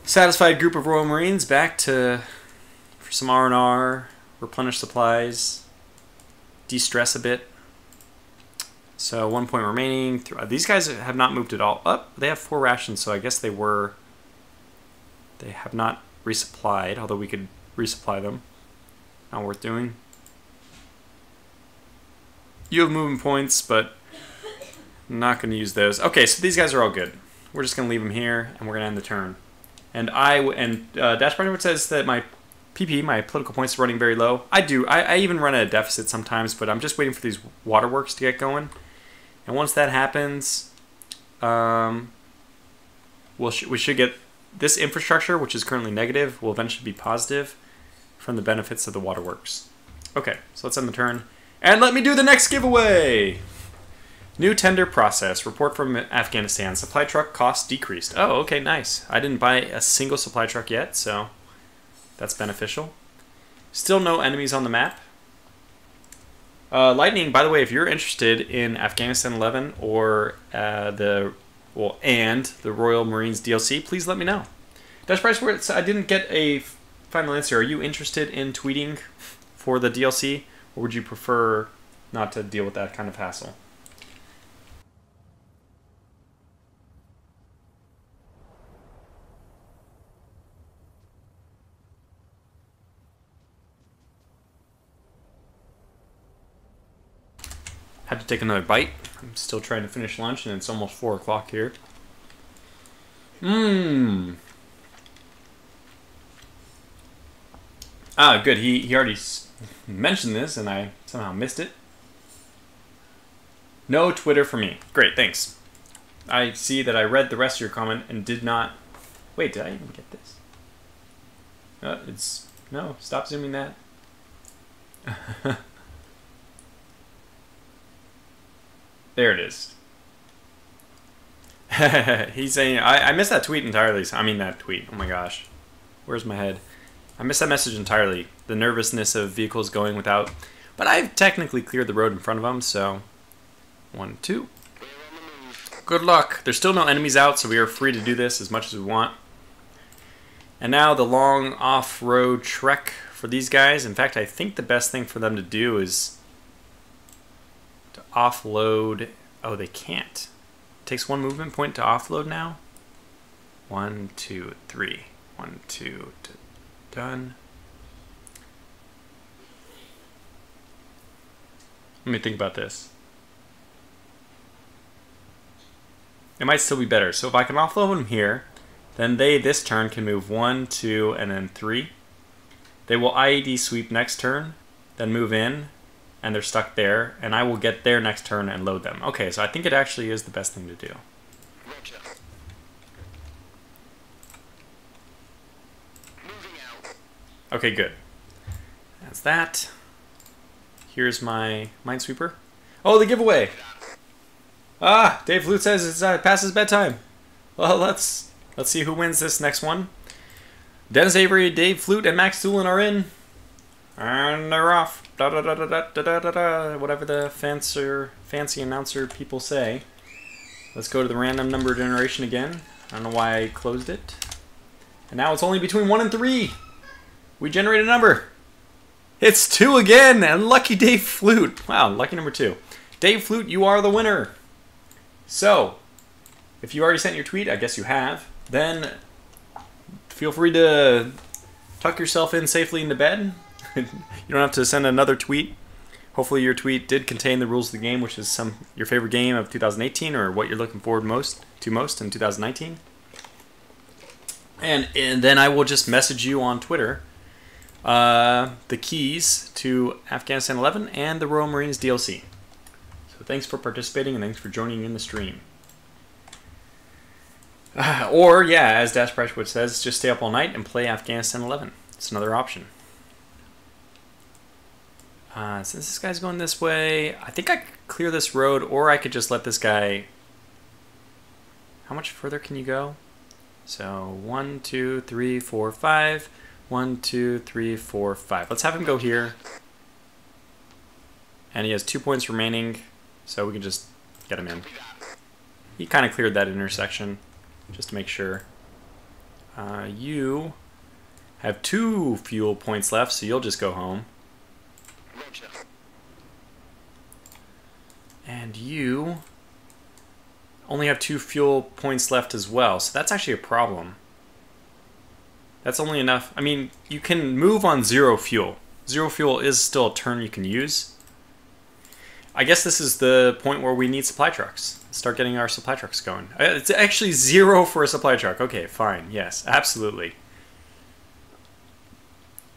satisfied group of Royal Marines back to... for some R&R, replenish supplies, de-stress a bit. So 1 point remaining. These guys have not moved at all. Oh, they have 4 rations, so I guess they have not resupplied, although we could resupply them. Not worth doing. You have movement points, but I'm not going to use those. Okay, so these guys are all good. We're just going to leave them here, and we're going to end the turn. And Dash Barnard says that my PP, my political points, are running very low. I do. I even run at a deficit sometimes, but I'm just waiting for these waterworks to get going. And once that happens, we should get this infrastructure, which is currently negative, will eventually be positive from the benefits of the waterworks. Okay, so let's end the turn. And let me do the next giveaway! New tender process. Report from Afghanistan. Supply truck cost decreased. Oh, okay, nice. I didn't buy a single supply truck yet, so that's beneficial. Still no enemies on the map. Lightning, by the way, if you're interested in Afghanistan 11 or the Royal Marines DLC, please let me know. Dash Price, I didn't get a final answer. Are you interested in tweeting for the DLC, or would you prefer not to deal with that kind of hassle? Had to take another bite. I'm still trying to finish lunch, and it's almost 4 o'clock here. Ah, good. He already mentioned this, and I somehow missed it. No Twitter for me. Great, thanks. I see that I read the rest of your comment and did not... Wait, did I even get this? No, stop zooming that. There it is. He's saying... I missed that tweet entirely. I mean that tweet. Oh my gosh. Where's my head? I missed that message entirely. The nervousness of vehicles going without. But I've technically cleared the road in front of them, so 1, 2. We're on the move. Good luck. There's still no enemies out, so we are free to do this as much as we want. And now the long off-road trek for these guys. In fact, I think the best thing for them to do is to offload. Oh, they can't. It takes 1 movement point to offload now. 1, 2, 3. 1, 2, done. Let me think about this. It might still be better. So if I can offload them here, then they, this turn, can move 1, 2, and then 3. They will IED sweep next turn, then move in, and they're stuck there, and I will get their next turn and load them. Okay, so I think it actually is the best thing to do. Roger. Moving out. Okay, good. That's that. Here's my Minesweeper. Oh, the giveaway! Ah, Dave Flute says it's past his bedtime. Well, let's see who wins this next one. Dennis Avery, Dave Flute, and Max Doolin are in. And they're off. Da, da, da, da, da, da, da, da, whatever the fancy announcer people say. Let's go to the random number generation again. I don't know why I closed it. And now it's only between 1 and 3. We generate a number. It's 2 again, and lucky Dave Flute. Wow, lucky number 2. Dave Flute, you are the winner. So, if you already sent your tweet, I guess you have, then feel free to tuck yourself in safely into bed. You don't have to send another tweet. Hopefully your tweet did contain the rules of the game, which is your favorite game of 2018 or what you're looking forward most in 2019. And then I will just message you on Twitter the keys to Afghanistan 11 and the Royal Marines DLC. So thanks for participating and thanks for joining in the stream. Or, yeah, as Dash Prashwood says, just stay up all night and play Afghanistan 11. It's another option. Since this guy's going this way, I think I could clear this road, or I could just let this guy... How much further can you go? So, 1, 2, 3, 4, 5. 1, 2, 3, 4, 5. Let's have him go here. And he has 2 points remaining, so we can just get him in. He kind of cleared that intersection, just to make sure. You have 2 fuel points left, so you'll just go home. Roger. And you only have 2 fuel points left as well, so that's actually a problem. That's only enough. I mean, you can move on 0 fuel. 0 fuel is still a turn you can use. I guess this is the point where we need supply trucks. Start getting our supply trucks going. It's actually 0 for a supply truck. Okay, fine. Yes, absolutely.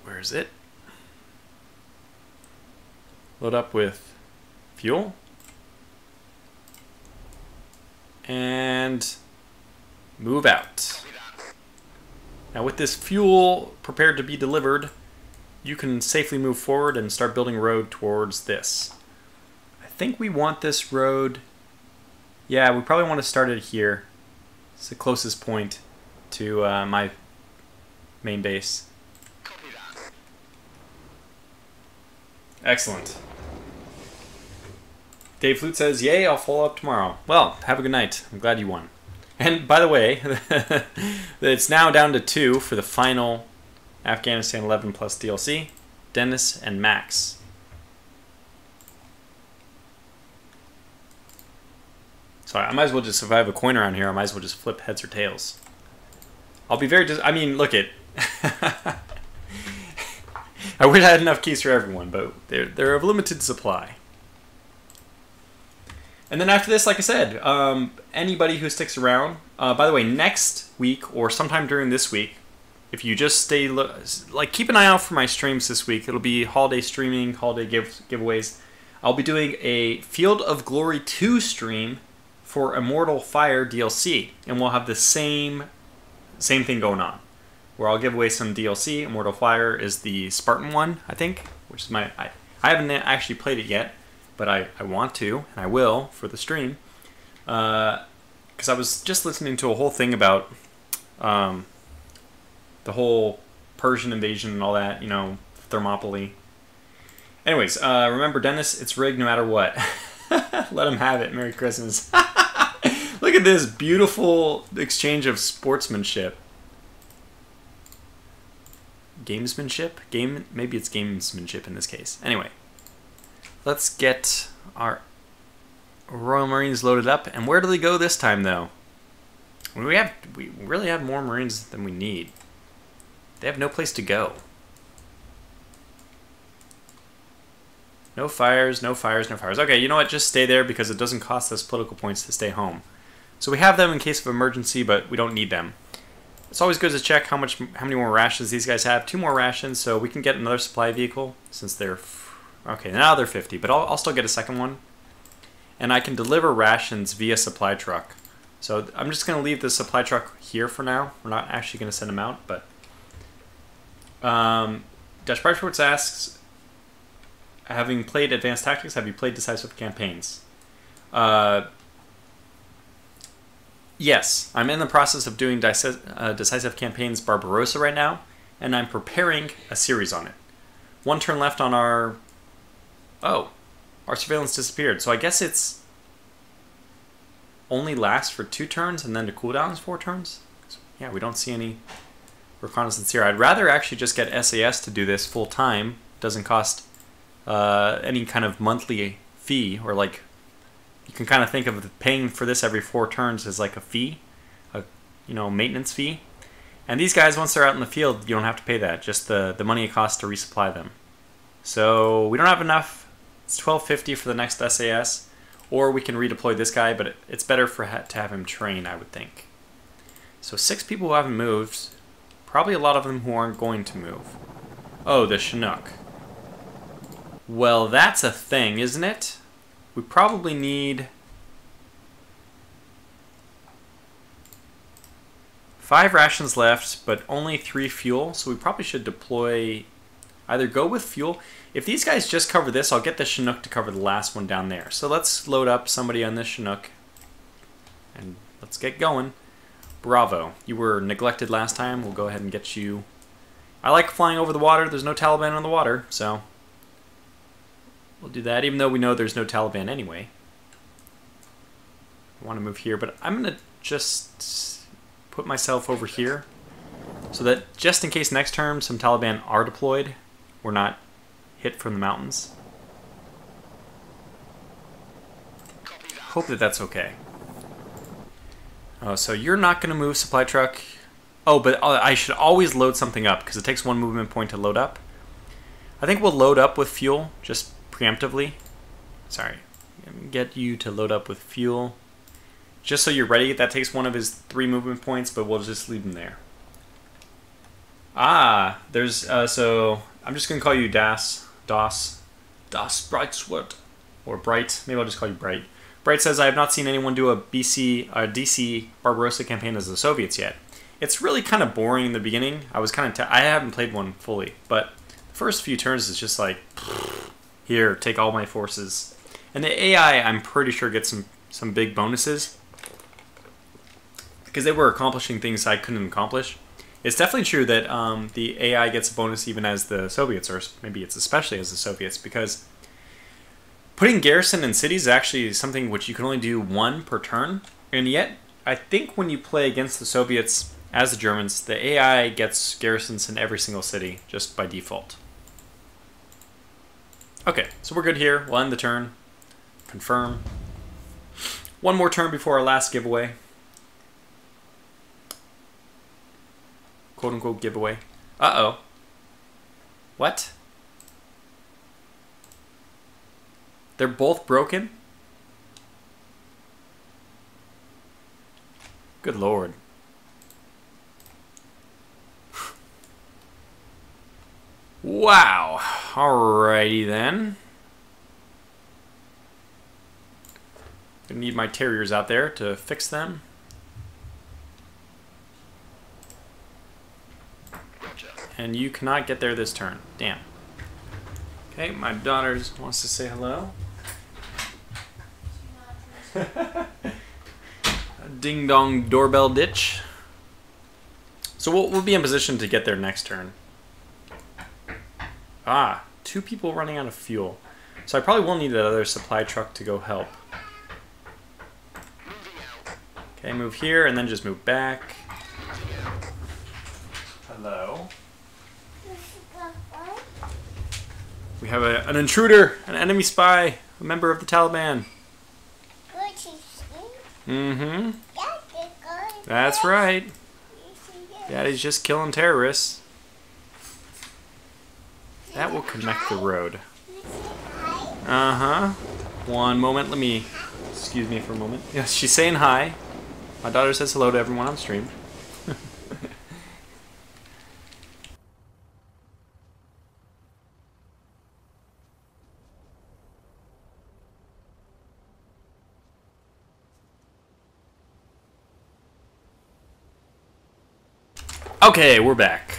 Where is it? Load up with fuel. And move out. Now with this fuel prepared to be delivered, you can safely move forward and start building a road towards this. I think we want this road... Yeah, we probably want to start it here. It's the closest point to my main base. Copy that. Excellent. Dave Flute says, yay, I'll follow up tomorrow. Well, have a good night. I'm glad you won. And by the way, it's now down to 2 for the final Afghanistan 11 plus DLC. Dennis and Max. So I might as well just, if I have a coin around here, I might as well just flip heads or tails. I'll be very, I mean, look it. I wish I had enough keys for everyone, but they're of limited supply. And then after this, like I said, anybody who sticks around, by the way, next week or sometime during this week, if you just stay, keep an eye out for my streams this week. It'll be holiday streaming, holiday giveaways. I'll be doing a Field of Glory 2 stream for Immortal Fire DLC, and we'll have the same thing going on, where I'll give away some DLC. Immortal Fire is the Spartan one, I think, which is I haven't actually played it yet, but I want to, and I will for the stream, because I was just listening to a whole thing about the whole Persian invasion and all that, you know, Thermopylae. Anyways, remember, Dennis, it's rigged no matter what. Let him have it. Merry Christmas. Look at this beautiful exchange of sportsmanship. Gamesmanship? Maybe it's gamesmanship in this case. Anyway, let's get our Royal Marines loaded up. And where do they go this time, though? We really have more Marines than we need. They have no place to go. No fires, no fires, no fires. Okay, you know what? Just stay there because it doesn't cost us political points to stay home. So we have them in case of emergency, but we don't need them. It's always good to check how many more rations these guys have. 2 more rations, so we can get another supply vehicle since they're... Okay, now they're 50, but I'll still get a second one. And I can deliver rations via supply truck. So I'm just going to leave the supply truck here for now. We're not actually going to send them out, but... Dash Priceports asks, having played Advanced Tactics, have you played Decisive Campaigns? Yes, I'm in the process of doing Decisive Campaigns Barbarossa right now, and I'm preparing a series on it. 1 turn left on our... Oh, our surveillance disappeared. So I guess it's only lasts for 2 turns, and then the cooldown is 4 turns? Yeah, we don't see any reconnaissance here. I'd rather actually just get SAS to do this full time. Doesn't cost any kind of monthly fee, or like... You can kind of think of paying for this every 4 turns as like a fee, you know, maintenance fee. And these guys, once they're out in the field, you don't have to pay that. Just the money it costs to resupply them. So we don't have enough. It's $12.50 for the next SAS, or we can redeploy this guy, but it's better to have him train, I would think. So 6 people who haven't moved. Probably a lot of them who aren't going to move. Oh, the Chinook. Well, that's a thing, isn't it? We probably need 5 rations left, but only 3 fuel, so we probably should deploy, either go with fuel. If these guys just cover this, I'll get the Chinook to cover the last one down there. So let's load up somebody on this Chinook, and let's get going. Bravo. You were neglected last time. We'll go ahead and get you. I like flying over the water. There's no Taliban on the water, so... We'll do that, even though we know there's no Taliban anyway. I want to move here, but I'm going to just put myself over here so that just in case next turn some Taliban are deployed, we're not hit from the mountains. Hope that that's okay. Oh, so you're not going to move supply truck. Oh, but I should always load something up because it takes 1 movement point to load up. I think we'll load up with fuel, just preemptively. Sorry. Get you to load up with fuel. Just so you're ready. That takes 1 of his 3 movement points, but we'll just leave him there. Ah, there's, so I'm just going to call you Das Brightsword. Or Bright. Maybe I'll just call you Bright. Bright says, I have not seen anyone do a DC Barbarossa campaign as the Soviets yet. It's really kind of boring in the beginning. I haven't played one fully, but the first few turns is just like... Here, take all my forces. And the AI, I'm pretty sure, gets some big bonuses. Because they were accomplishing things I couldn't accomplish. It's definitely true that the AI gets a bonus even as the Soviets, or maybe it's especially as the Soviets, because putting garrison in cities is actually something which you can only do 1 per turn. And yet, I think when you play against the Soviets as the Germans, the AI gets garrisons in every single city, just by default. Okay, so we're good here. We'll end the turn. Confirm. 1 more turn before our last giveaway. Quote-unquote giveaway. Uh-oh. What? They're both broken? Good lord. Wow. Alrighty then. Gonna need my terriers out there to fix them. Roger. And you cannot get there this turn. Damn. Okay, my daughter wants to say hello. Ding dong doorbell ditch. So we'll be in position to get there next turn. Ah, 2 people running out of fuel. So I probably will need another supply truck to go help. Okay, move here and then just move back. Hello. We have an intruder, an enemy spy, a member of the Taliban. Mm-hmm. That's right. Daddy's just killing terrorists. That will connect the road. Uh-huh. One moment, let me... Excuse me for a moment. Yes, she's saying hi. My daughter says hello to everyone on stream. Okay, we're back.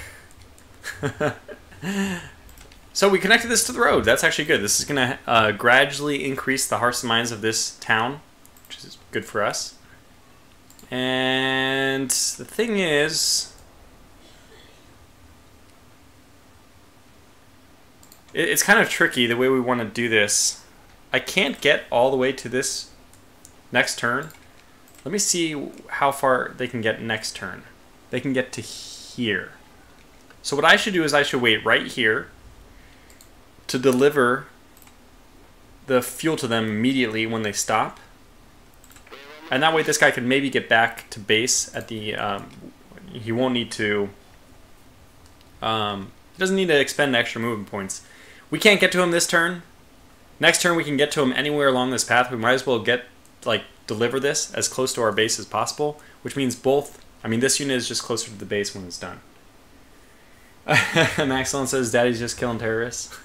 So we connected this to the road. That's actually good. This is going to gradually increase the hearts and minds of this town, which is good for us. And the thing is, it's kind of tricky the way we want to do this. I can't get all the way to this next turn. Let me see how far they can get next turn. They can get to here. So what I should do is I should wait right here to deliver the fuel to them immediately when they stop. And that way this guy can maybe get back to base at the... he won't need to... he doesn't need to expend extra movement points. We can't get to him this turn. Next turn we can get to him anywhere along this path. We might as well get, like, deliver this as close to our base as possible. Which means both... I mean, this unit is just closer to the base when it's done. Maxilon says, Daddy's just killing terrorists.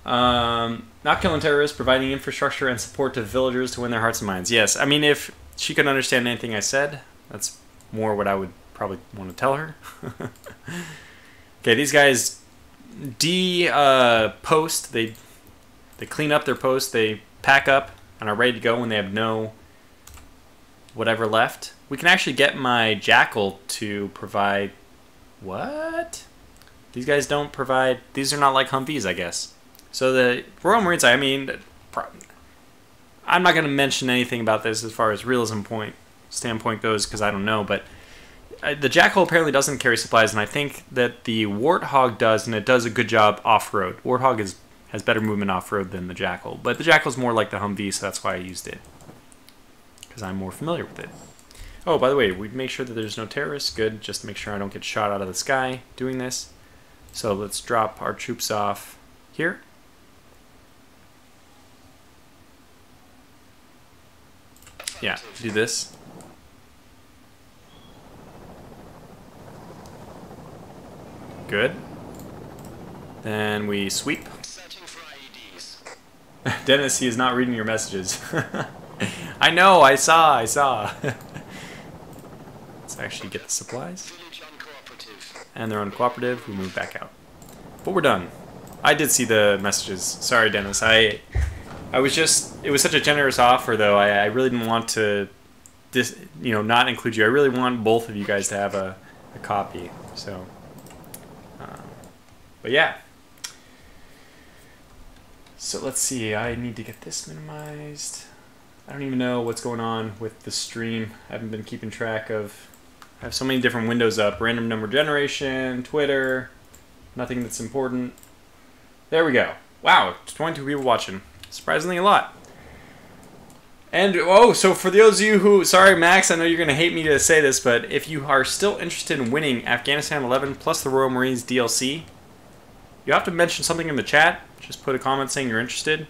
Not killing terrorists, providing infrastructure and support to villagers to win their hearts and minds. Yes, I mean, if she could understand anything I said, that's more what I would probably want to tell her. Okay, these guys post. They clean up their post. They pack up and are ready to go when they have no whatever left. We can actually get my Jackal to provide... What? These guys don't provide... These are not like Humvees, I guess. So the Royal Marines, I mean... I'm not going to mention anything about this as far as realism standpoint goes, because I don't know, but... The Jackal apparently doesn't carry supplies, and I think that the Warthog does, and it does a good job off-road. Warthog has better movement off-road than the Jackal, but the Jackal's more like the Humvee, so that's why I used it. Because I'm more familiar with it. Oh, by the way, we make sure that there's no terrorists. Good, just to make sure I don't get shot out of the sky doing this. So let's drop our troops off here. Yeah, do this. Good. Then we sweep. Searching for IEDs. Dennis, he is not reading your messages. I know, I saw. Let's actually get the supplies. Village uncooperative. And they're uncooperative. We move back out. But we're done. I did see the messages. Sorry, Dennis. I was just... It was such a generous offer, though. I really didn't want to not include you. I really want both of you guys to have a copy. So... but yeah. So let's see. I need to get this minimized. I don't even know what's going on with the stream. I haven't been keeping track of... I have so many different windows up. Random number generation, Twitter, nothing that's important. There we go. Wow, 22 people watching. Surprisingly a lot. And, oh, so for those of you who... Sorry, Max, I know you're going to hate me to say this, but if you are still interested in winning Afghanistan 11 plus the Royal Marines DLC, you have to mention something in the chat. Just put a comment saying you're interested.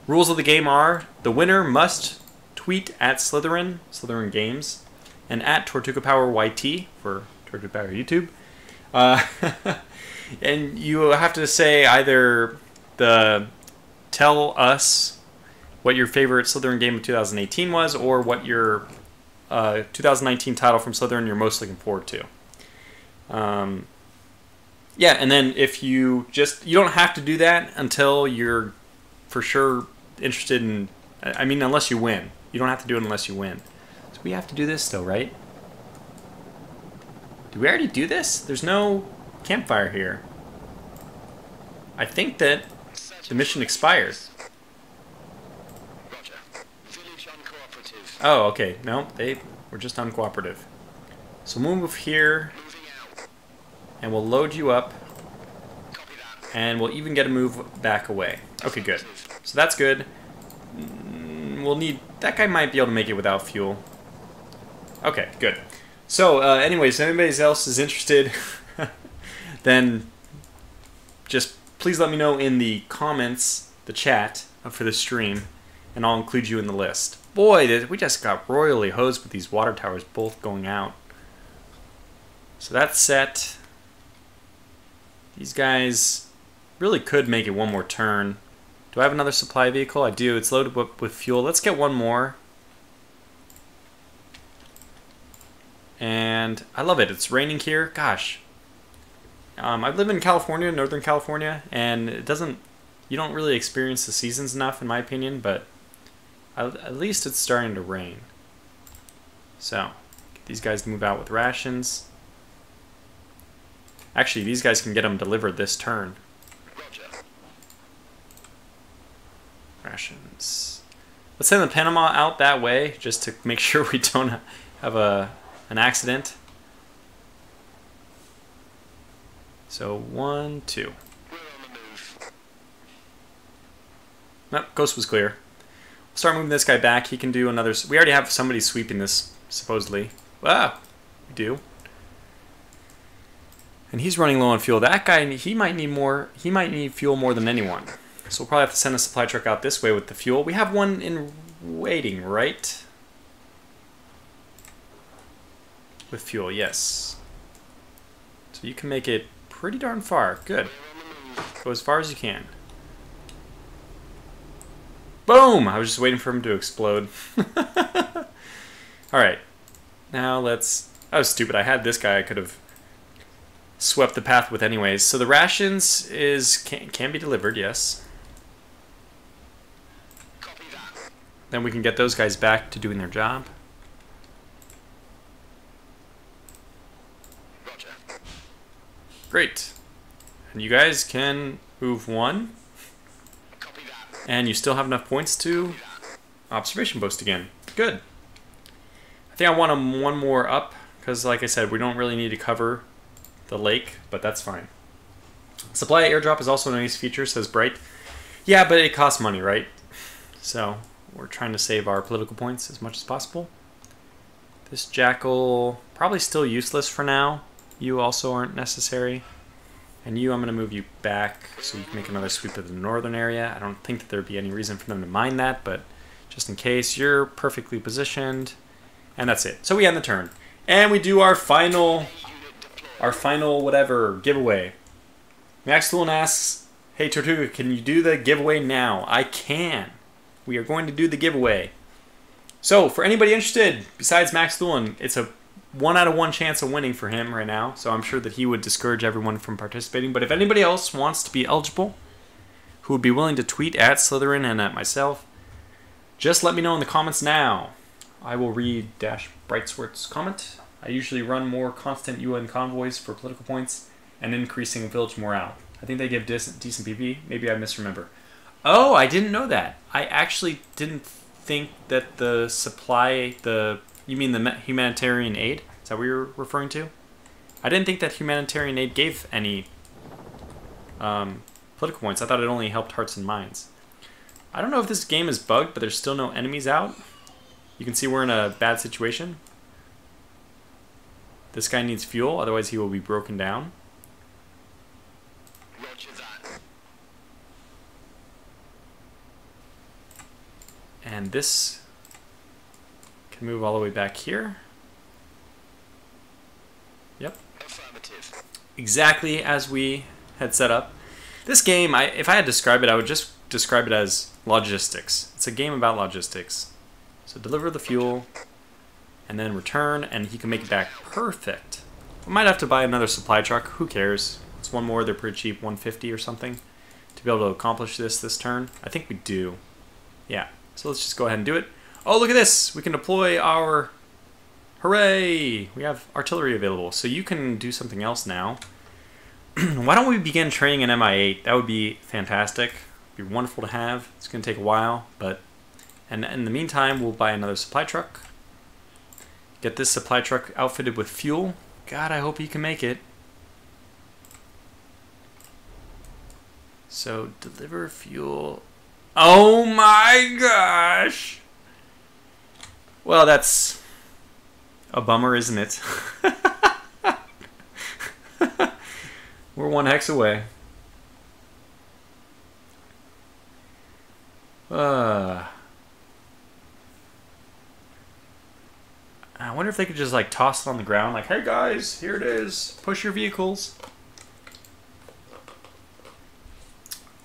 Rules of the game are, the winner must tweet at Slitherine Games, and at Tortuga Power YT for Tortuga Power YouTube. And you have to say either tell us what your favorite Slitherine game of 2018 was, or what your 2019 title from Slitherine you're most looking forward to. Yeah, and then if you don't have to do that until you're for sure interested in, I mean, unless you win. You don't have to do it unless you win. So we have to do this still, right? Did we already do this? There's no campfire here. I think that the mission expired. Roger. Village uncooperative. Oh, okay. No, they were just uncooperative. So we'll move here, Moving out. and we'll load you up, Copy that. and we'll even get a move back away. Okay, good. So that's good. We'll need... That guy might be able to make it without fuel. Okay, good. So, anyways, if anybody else is interested, then just please let me know in the comments, the chat, for the stream, and I'll include you in the list. Boy, we just got royally hosed with these water towers both going out. So that's set. These guys really could make it one more turn. Do I have another supply vehicle? I do. It's loaded with fuel. Let's get one more. And I love it. It's raining here. Gosh. I live in California, Northern California, and it doesn't... You don't really experience the seasons enough, in my opinion, but at least it's starting to rain. So, get these guys to move out with rations. Actually, these guys can get them delivered this turn. Roger. Rations. Let's send the Panama out that way, just to make sure we don't have an accident. So 1, 2. We're on the move. Nope, coast was clear. We'll start moving this guy back. He can do another... We already have somebody sweeping this, supposedly. Ah, we do. And he's running low on fuel. That guy, he might need more. He might need fuel more than anyone. So we'll probably have to send a supply truck out this way with the fuel. We have one in waiting, right? With fuel, yes. So you can make it pretty darn far. Good. Go as far as you can. Boom! I was just waiting for him to explode. Alright. Now let's... That was stupid. I had this guy I could have swept the path with anyways. So the rations can be delivered, yes. Copy that. Then we can get those guys back to doing their job. Roger. Great. And you guys can move one. Copy that. And you still have enough points to observation post again. Good. I think I want them one more up, because like I said, we don't really need to cover the lake, but that's fine. Supply airdrop is also a nice feature, says Bright. Yeah, but it costs money, right? So we're trying to save our political points as much as possible. This jackal, probably still useless for now. You also aren't necessary. And you, I'm going to move you back so you can make another sweep of the northern area. I don't think that there'd be any reason for them to mine that, but just in case, you're perfectly positioned. And that's it. So we end the turn. And we do our final whatever giveaway. Max Lewin asks, hey Tortuga, can you do the giveaway now? I can. We are going to do the giveaway. So for anybody interested, besides Max Lewin, it's a 1 out of 1 chance of winning for him right now. So I'm sure that he would discourage everyone from participating. But if anybody else wants to be eligible, who would be willing to tweet at Slitherine and at myself, just let me know in the comments now. I will read Dash Brightsworth's comment. I usually run more constant UN convoys for political points and increasing village morale. I think they give decent PV. Maybe I misremember. Oh, I didn't know that. I actually didn't think that the supply, you mean the humanitarian aid? Is that what you're referring to? I didn't think that humanitarian aid gave any political points. I thought it only helped hearts and minds. I don't know if this game is bugged, but there's still no enemies out. You can see we're in a bad situation. This guy needs fuel, otherwise he will be broken down. Roger that. And this can move all the way back here. Yep. Affirmative. Exactly as we had set up. This game, if I had to describe it, I would just describe it as logistics. It's a game about logistics. So deliver the fuel, and then return, and he can make it back perfect. We might have to buy another supply truck. Who cares? It's one more. They're pretty cheap, 150 or something, to be able to accomplish this turn. I think we do. Yeah. So let's just go ahead and do it. Oh, look at this! We can deploy our... Hooray! We have artillery available. So you can do something else now. Why don't we begin training an MI8? That would be fantastic. It'd be wonderful to have. It's going to take a while, but... And in the meantime, we'll buy another supply truck. Get this supply truck outfitted with fuel. God, I hope he can make it. So, deliver fuel... Oh my gosh! Well, that's a bummer, isn't it? We're 1 hex away. I wonder if they could just like toss it on the ground, like, hey guys, here it is. Push your vehicles.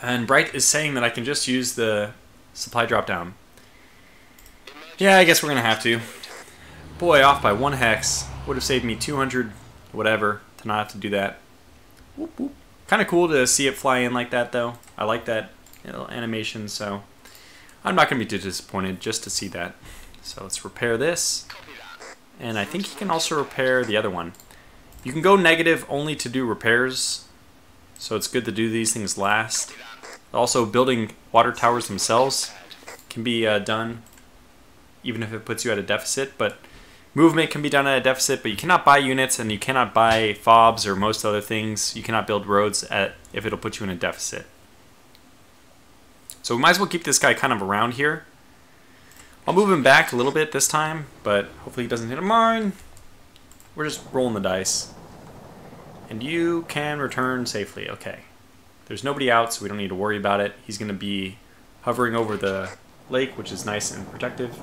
And Bright is saying that I can just use the supply drop down. Yeah, I guess we're gonna have to. Boy, off by 1 hex. Would have saved me 200 whatever to not have to do that. Whoop, whoop. Kind of cool to see it fly in like that, though. I like that animation, so I'm not going to be too disappointed just to see that. So let's repair this. And I think you can also repair the other one. You can go negative only to do repairs, so it's good to do these things last. Also, building water towers themselves can be done even if it puts you at a deficit, but movement can be done at a deficit, but you cannot buy units and you cannot buy fobs or most other things. You cannot build roads if it'll put you in a deficit. So we might as well keep this guy kind of around here. I'll move him back a little bit this time, but hopefully he doesn't hit a mine. We're just rolling the dice. And you can return safely. Okay. There's nobody out, so we don't need to worry about it. He's going to be hovering over the lake, which is nice and protective.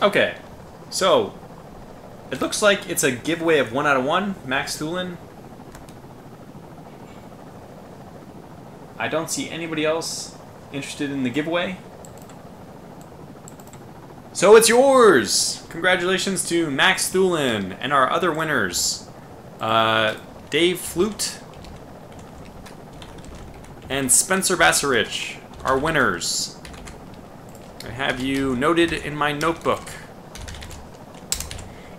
Okay, so it looks like it's a giveaway of 1 out of 1. Max Thulin. I don't see anybody else interested in the giveaway. So it's yours! Congratulations to Max Thulin and our other winners. Dave Flute and Spencer Bassarich, our winners. I have you noted in my notebook.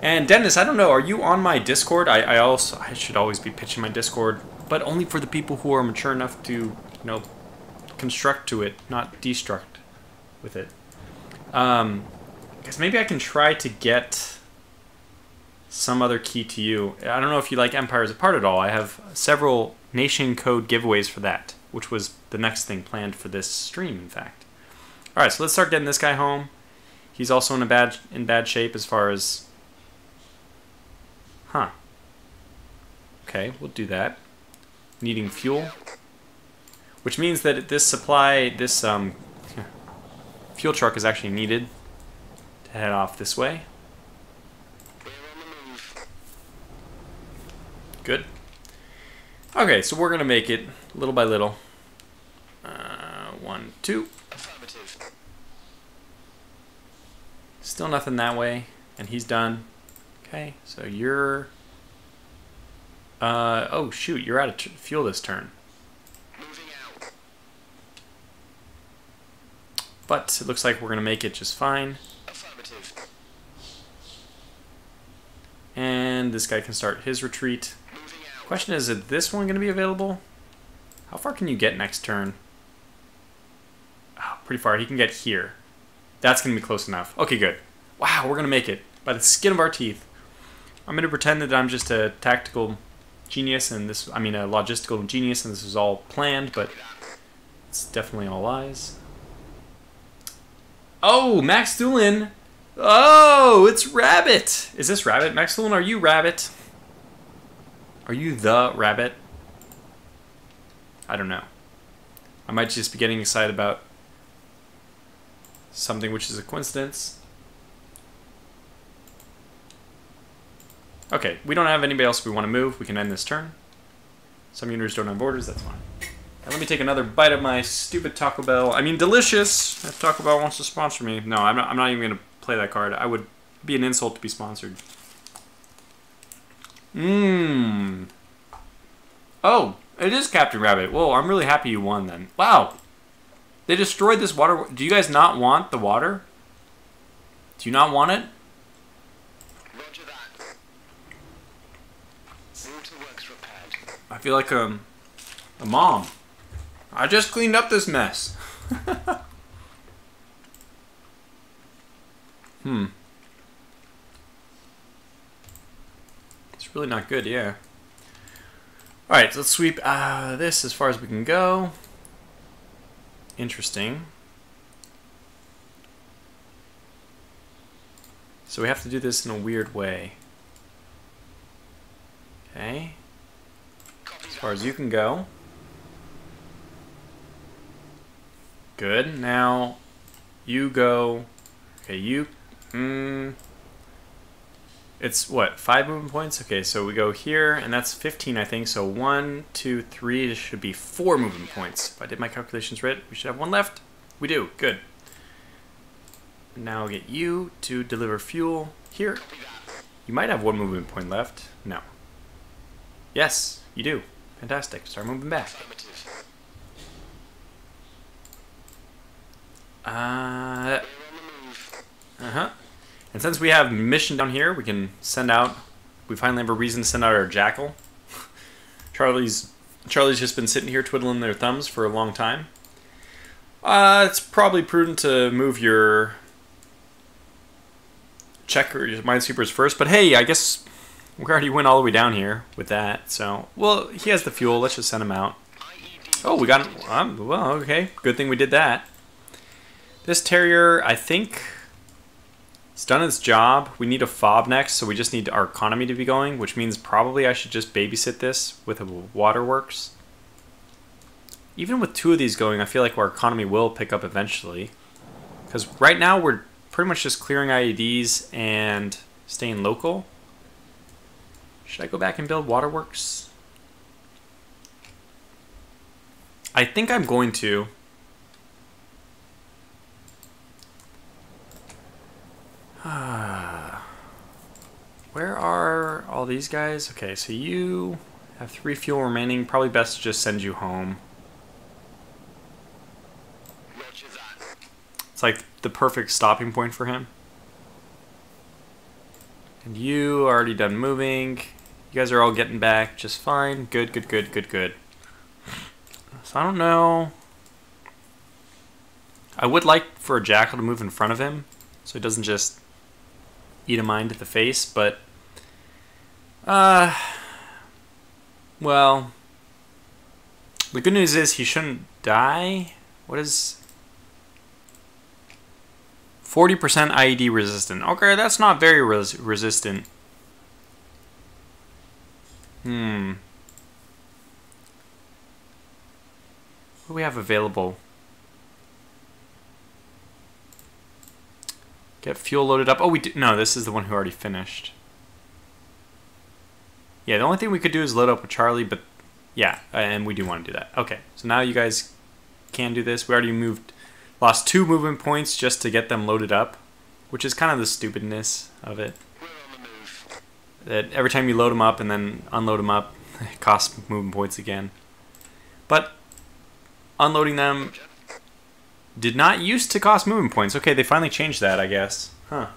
And Dennis, I don't know, are you on my Discord? I should always be pitching my Discord, but only for the people who are mature enough to, you know, construct to it, not destruct with it. Guess maybe I can try to get some other key to you. I don't know if you like Empires Apart at all. I have several nation code giveaways for that, which was the next thing planned for this stream, in fact. Alright, so let's start getting this guy home. He's also in bad shape as far as... Huh. Okay, we'll do that. Needing fuel. Which means that this fuel truck is actually needed to head off this way. Good. Okay, so we're going to make it little by little. 1, 2. Still nothing that way, and he's done. Okay, so you're... oh shoot, you're out of fuel this turn. But it looks like we're going to make it just fine. And this guy can start his retreat. Question is this one going to be available? How far can you get next turn? Oh, pretty far. He can get here. That's going to be close enough. Okay, good. Wow, we're going to make it by the skin of our teeth. I'm going to pretend that I'm just a tactical genius and this, I mean a logistical genius, and this is all planned, but it's definitely all lies. Oh, Max Thulin. Oh, it's Rabbit. Is this Rabbit? Max Thulin, are you Rabbit? Are you the Rabbit? I don't know. I might just be getting excited about something which is a coincidence. Okay, we don't have anybody else we want to move. We can end this turn. Some units don't have borders, that's fine. And let me take another bite of my stupid Taco Bell. I mean, delicious! If Taco Bell wants to sponsor me. No, I'm not even going to play that card. I would be an insult to be sponsored. Mmm. Oh, it is Captain Rabbit. Whoa, I'm really happy you won then. Wow. They destroyed this water. Do you guys not want the water? Do you not want it? Roger that. I feel like a mom. I just cleaned up this mess. It's really not good, yeah. Alright, so let's sweep this as far as we can go. Interesting. So we have to do this in a weird way. Okay. As far as you can go. Good. Now, you go. Okay, you. It's what? 5 movement points? Okay, so we go here, and that's 15, I think. So 1, 2, 3. This should be 4 movement points. If I did my calculations right, we should have 1 left. We do. Good. Now I'll get you to deliver fuel here. You might have 1 movement point left. No. Yes, you do. Fantastic. Start moving back. And since we have mission down here, we can send out. We finally have a reason to send out our jackal. Charlie's just been sitting here twiddling their thumbs for a long time. It's probably prudent to move your checker, your minesweepers first. But hey, I guess we already went all the way down here with that. So, well, he has the fuel. Let's just send him out. Oh, we got him. Well, okay. Good thing we did that. This terrier, I think, it's done its job. We need a fob next, so we just need our economy to be going, which means probably I should just babysit this with a waterworks. Even with 2 of these going, I feel like our economy will pick up eventually. Because right now we're pretty much just clearing IEDs and staying local. Should I go back and build waterworks? I think I'm going to. Where are all these guys? Okay, so you have 3 fuel remaining. Probably best to just send you home. It's like the perfect stopping point for him. And you are already done moving. You guys are all getting back just fine. Good, good, good, good, good. So I don't know. I would like for a jackal to move in front of him so he doesn't just eat a mine to the face, but well, the good news is he shouldn't die. What is 40% IED resistant? Okay, that's not very resistant. What do we have available? Get fuel loaded up. Oh, we did. No, this is the one who already finished. Yeah, the only thing we could do is load up with Charlie, but yeah, and we do want to do that. Okay, so now you guys can do this. We already lost 2 movement points just to get them loaded up, which is kind of the stupidness of it. That every time you load them up and then unload them up, it costs movement points again. But unloading them did not used to cost movement points. Okay, they finally changed that, I guess. Huh.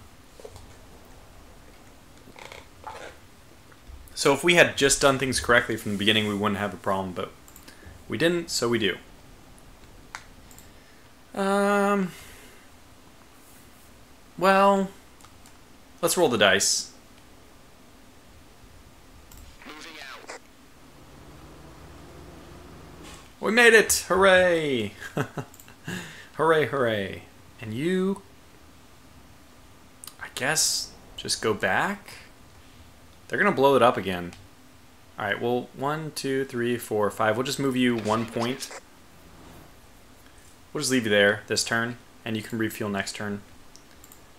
So if we had just done things correctly from the beginning, we wouldn't have a problem, but we didn't, so we do. Well, let's roll the dice. Moving out. We made it! Hooray! Hooray, hooray. And you, I guess, just go back? They're going to blow it up again. Alright, well, 1, 2, 3, 4, 5. We'll just move you 1 point. We'll just leave you there this turn, and you can refuel next turn.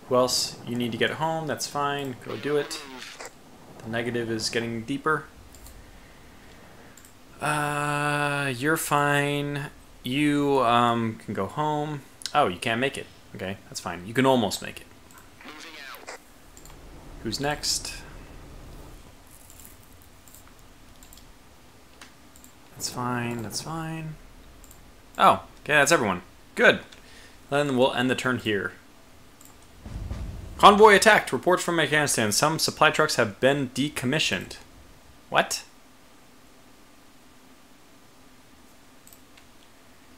Who else? You need to get home. That's fine. Go do it. The negative is getting deeper. You're fine. You can go home. Oh, you can't make it. Okay, that's fine. You can almost make it. Moving out. Who's next? That's fine. That's fine. Oh, okay, that's everyone. Good. Then we'll end the turn here. Convoy attacked. Reports from Afghanistan. Some supply trucks have been decommissioned. What?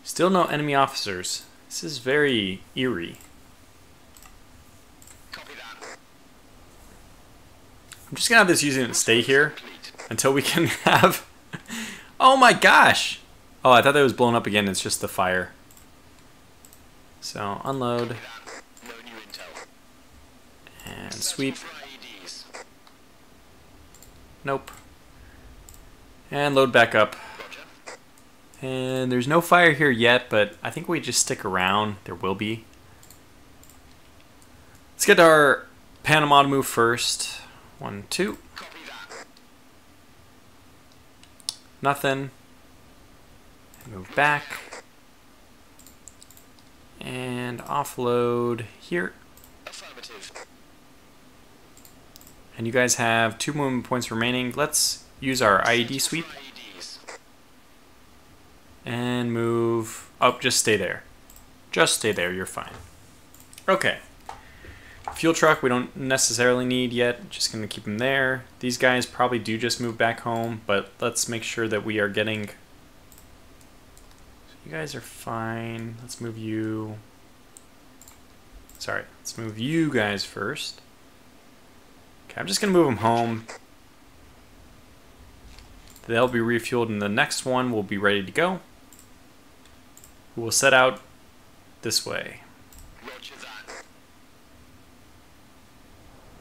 Still no enemy officers. This is very eerie. Copy that. I'm just gonna have this unit stay here until we can have... Oh my gosh! Oh, I thought that was blown up again. It's just the fire. So, unload. Copy that. No new intel. And sweep. For IEDs. Nope. And load back up. Roger. And there's no fire here yet, but I think we just stick around. There will be. Let's get our Panama to move first. 1, 2. Copy that. Nothing. Move back. And offload here. Affirmative. And you guys have 2 movement points remaining. Let's use our IED sweep For IEDs. and move up. Just stay there. Just stay there. You're fine. Okay. Fuel truck we don't necessarily need yet. Just going to keep them there. These guys probably do just move back home, but let's make sure that we are getting... You guys are fine. Let's move you... Sorry. Let's move you guys first. Okay, I'm just going to move them home. They'll be refueled, and the next one will be ready to go. We'll set out this way. Roger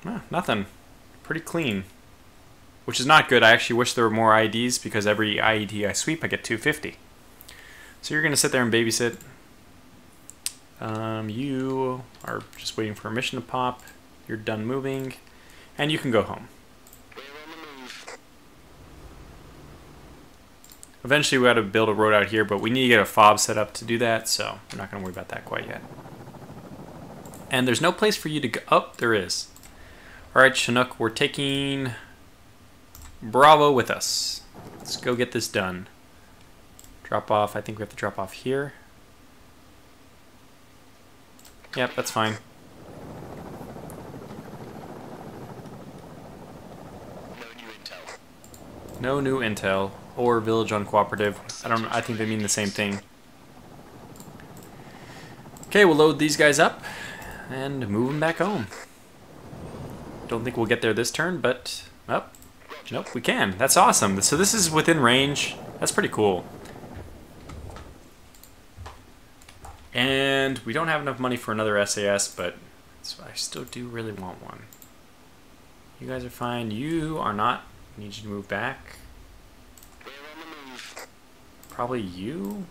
that. Nothing. Pretty clean. Which is not good. I actually wish there were more IEDs, because every IED I sweep, I get 250. So you're going to sit there and babysit. You are just waiting for a mission to pop. You're done moving. And you can go home. We're on the move. Eventually we got to build a road out here, but we need to get a fob set up to do that, so we're not going to worry about that quite yet. And there's no place for you to go. Oh, there is. Alright, Chinook, we're taking Bravo with us. Let's go get this done. Drop off. I think we have to drop off here. Yep, that's fine. No new intel. No new intel or village uncooperative. I think they mean the same thing. Okay, we'll load these guys up and move them back home. Don't think we'll get there this turn, but nope, we can. That's awesome. So this is within range. That's pretty cool. And we don't have enough money for another SAS, but I still do really want one. You guys are fine. You are not. I need you to move back. We're on the move. Probably you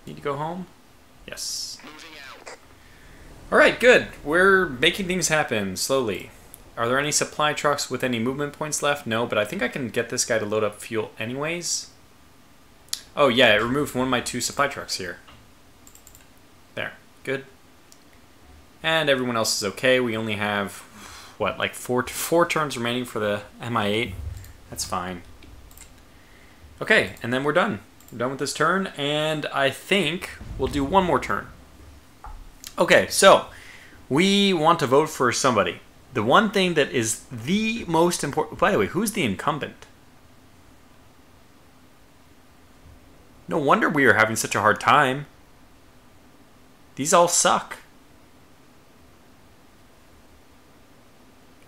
need to go home. Yes. Moving out. Alright, good. We're making things happen slowly. Are there any supply trucks with any movement points left? No, but I think I can get this guy to load up fuel anyways. Oh yeah, it removed one of my 2 supply trucks here. There. Good. And everyone else is okay. We only have, what, like four turns remaining for the MI8. That's fine. Okay, and then we're done. We're done with this turn, and I think we'll do one more turn. Okay, so we want to vote for somebody. The one thing that is the most important... By the way, who's the incumbent? No wonder we are having such a hard time. These all suck.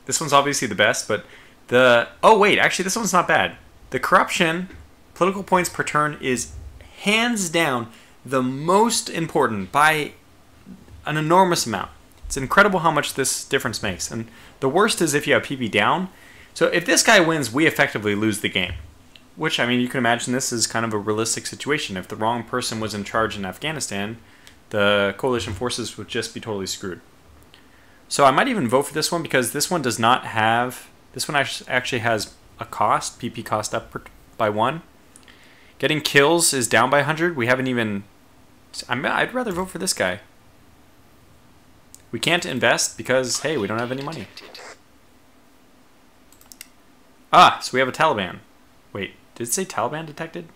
This one's obviously the best, but the... Oh, wait, actually, this one's not bad. The corruption, political points per turn, is hands down the most important by an enormous amount. It's incredible how much this difference makes. And the worst is if you have PP down. So if this guy wins, we effectively lose the game. Which, I mean, you can imagine this is kind of a realistic situation. If the wrong person was in charge in Afghanistan, the coalition forces would just be totally screwed. So I might even vote for this one because this one does not have... This one actually has a cost, PP cost up by 1. Getting kills is down by 100. We haven't even... I'd rather vote for this guy. We can't invest because, hey, we don't have any money. Ah, so we have a Taliban. Wait, did it say Taliban detected?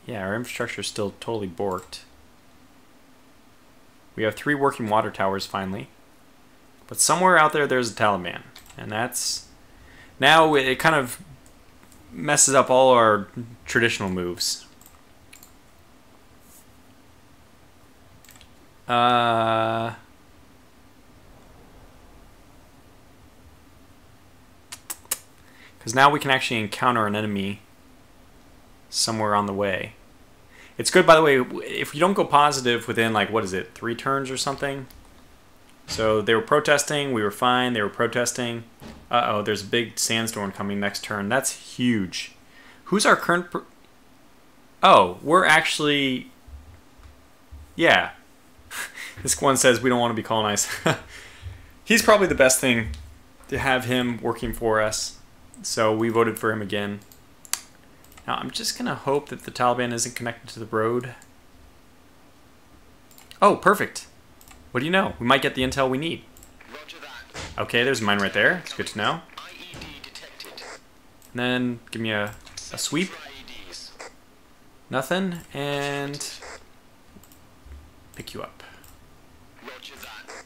Yeah, our infrastructure is still totally borked. We have 3 working water towers, finally. But somewhere out there, there's a Taliban. And that's... Now it kind of messes up all our traditional moves. Because now we can actually encounter an enemy somewhere on the way. It's good, by the way, if you don't go positive within, like, what is it, 3 turns or something? So they were protesting, we were fine, they were protesting. Uh-oh, there's a big sandstorm coming next turn. That's huge. Who's our current... Oh, we're actually... Yeah. This one says we don't want to be colonized. He's probably the best thing to have him working for us. So we voted for him again. Now I'm just going to hope that the Taliban isn't connected to the road. Oh, perfect. What do you know? We might get the intel we need. Roger that. Okay, there's mine right there. It's good to know. IED detected. And then give me a sweep. IEDs. Nothing. And pick you up. Roger that.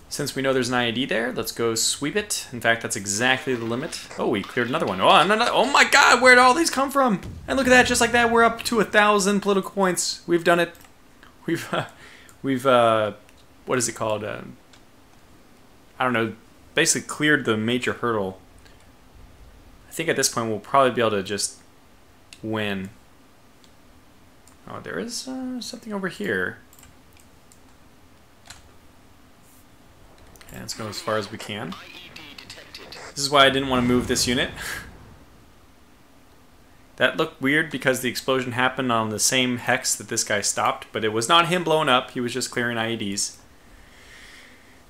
Since we know there's an IED there, let's go sweep it. In fact, that's exactly the limit. Oh, we cleared another one. Oh, oh my god, where did all these come from? And look at that, just like that, we're up to 1,000 political points. We've done it. We've what is it called? I don't know, basically cleared the major hurdle. I think at this point we'll probably be able to just win. Oh, there is something over here. Okay, let's go as far as we can. IED detected. This is why I didn't want to move this unit. That looked weird because the explosion happened on the same hex that this guy stopped, but it was not him blowing up, he was just clearing IEDs.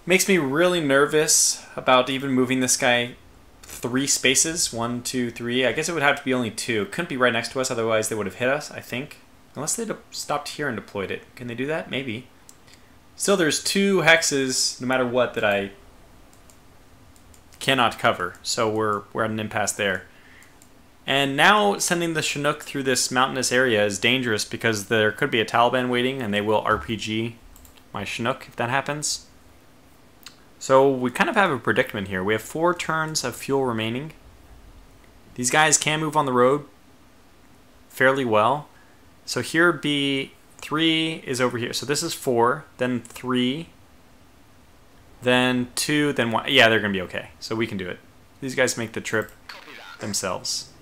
Makes me really nervous about even moving this guy 3 spaces. 1, 2, 3. I guess it would have to be only 2. Couldn't be right next to us, otherwise they would have hit us, I think. Unless they'd stopped here and deployed it. Can they do that? Maybe. Still, there's 2 hexes, no matter what, that I cannot cover. So we're at an impasse there. And now sending the Chinook through this mountainous area is dangerous because there could be a Taliban waiting and they will RPG my Chinook if that happens. So we kind of have a predicament here. We have 4 turns of fuel remaining. These guys can move on the road fairly well. So here would be 3 is over here. So this is 4, then 3, then 2, then 1. Yeah, they're going to be okay. So we can do it. These guys make the trip themselves.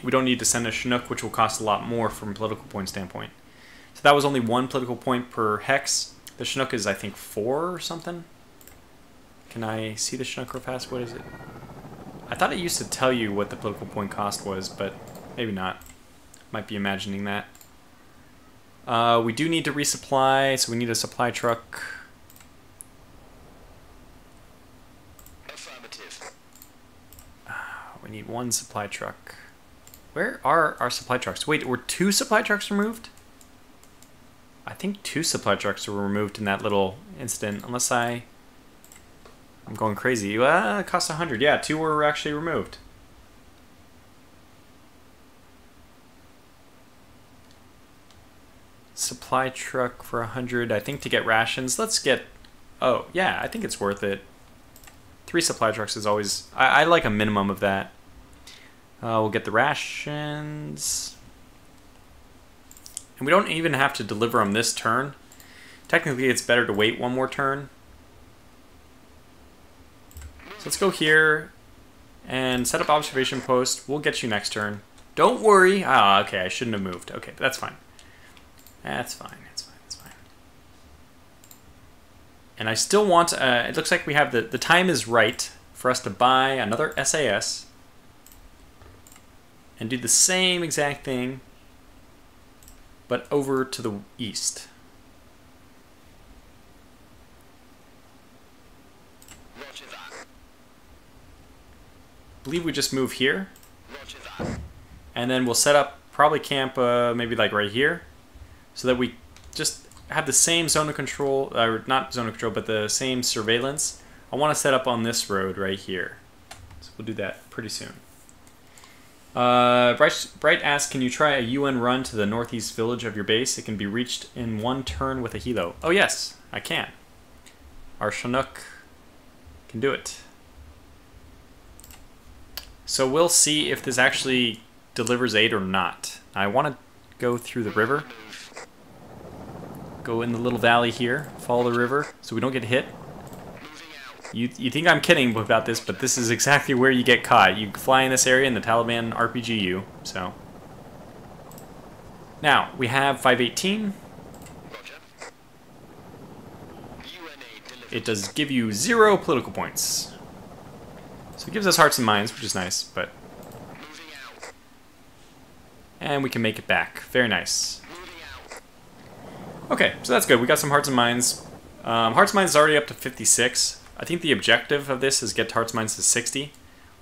We don't need to send a Chinook, which will cost a lot more from a political point standpoint. So that was only 1 political point per hex. The Chinook is, I think, 4 or something. Can I see the Chinook real fast? What is it? I thought it used to tell you what the political point cost was, but maybe not. Might be imagining that. We do need to resupply, so we need a supply truck. Affirmative. We need 1 supply truck. Where are our supply trucks? Wait, were 2 supply trucks removed? I think 2 supply trucks were removed in that little incident, unless I'm going crazy. It cost 100. Yeah, 2 were actually removed. Supply truck for 100, I think, to get rations. Let's get... Oh, yeah, I think it's worth it. 3 supply trucks is always... I like a minimum of that. We'll get the rations. And we don't even have to deliver them this turn. Technically, it's better to wait 1 more turn. So let's go here and set up observation post. We'll get you next turn. Don't worry. Ah, okay, I shouldn't have moved. Okay, but that's fine. That's fine, that's fine, that's fine. And I still want, it looks like we have the time is right for us to buy another SAS and do the same exact thing, but over to the east. Roger that. I believe we just move here, Roger that. and then we'll set up probably camp maybe like right here, so that we just have the same zone of control, or not zone of control, but the same surveillance. I want to set up on this road right here. So we'll do that pretty soon. Bright asks, can you try a UN run to the northeast village of your base? It can be reached in 1 turn with a helo. Oh yes, I can. Our Chinook can do it. So we'll see if this actually delivers aid or not. I want to go through the river. Go in the little valley here. Follow the river so we don't get hit. Moving out. You think I'm kidding about this, but this is exactly where you get caught. You fly in this area and the Taliban RPG you, so. Now, we have 518. Roger. UNA delivered. It does give you 0 political points. So it gives us hearts and minds, which is nice, but... Moving out. And we can make it back. Very nice. Moving out. Okay, so that's good. We got some hearts and minds. Hearts and minds is already up to 56. I think the objective of this is get hearts and minds to 60.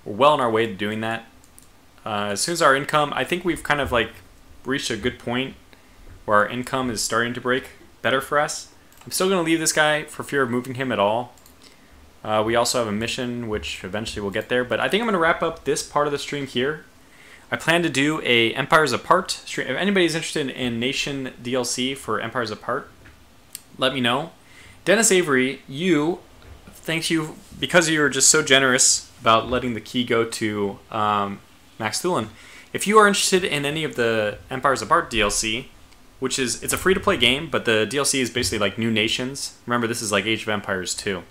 We're well on our way to doing that. As soon as our income, I think we've kind of like reached a good point where our income is starting to break better for us. I'm still going to leave this guy for fear of moving him at all. We also have a mission, which eventually we'll get there. But I think I'm going to wrap up this part of the stream here. I plan to do a Empires Apart stream. If anybody's interested in Nation DLC for Empires Apart, let me know. Dennis Avery, thank you because you were just so generous about letting the key go to Max Thulin. If you are interested in any of the Empires Apart DLC, which is, it's a free-to-play game, but the DLC is basically like new nations. Remember, this is like Age of Empires 2.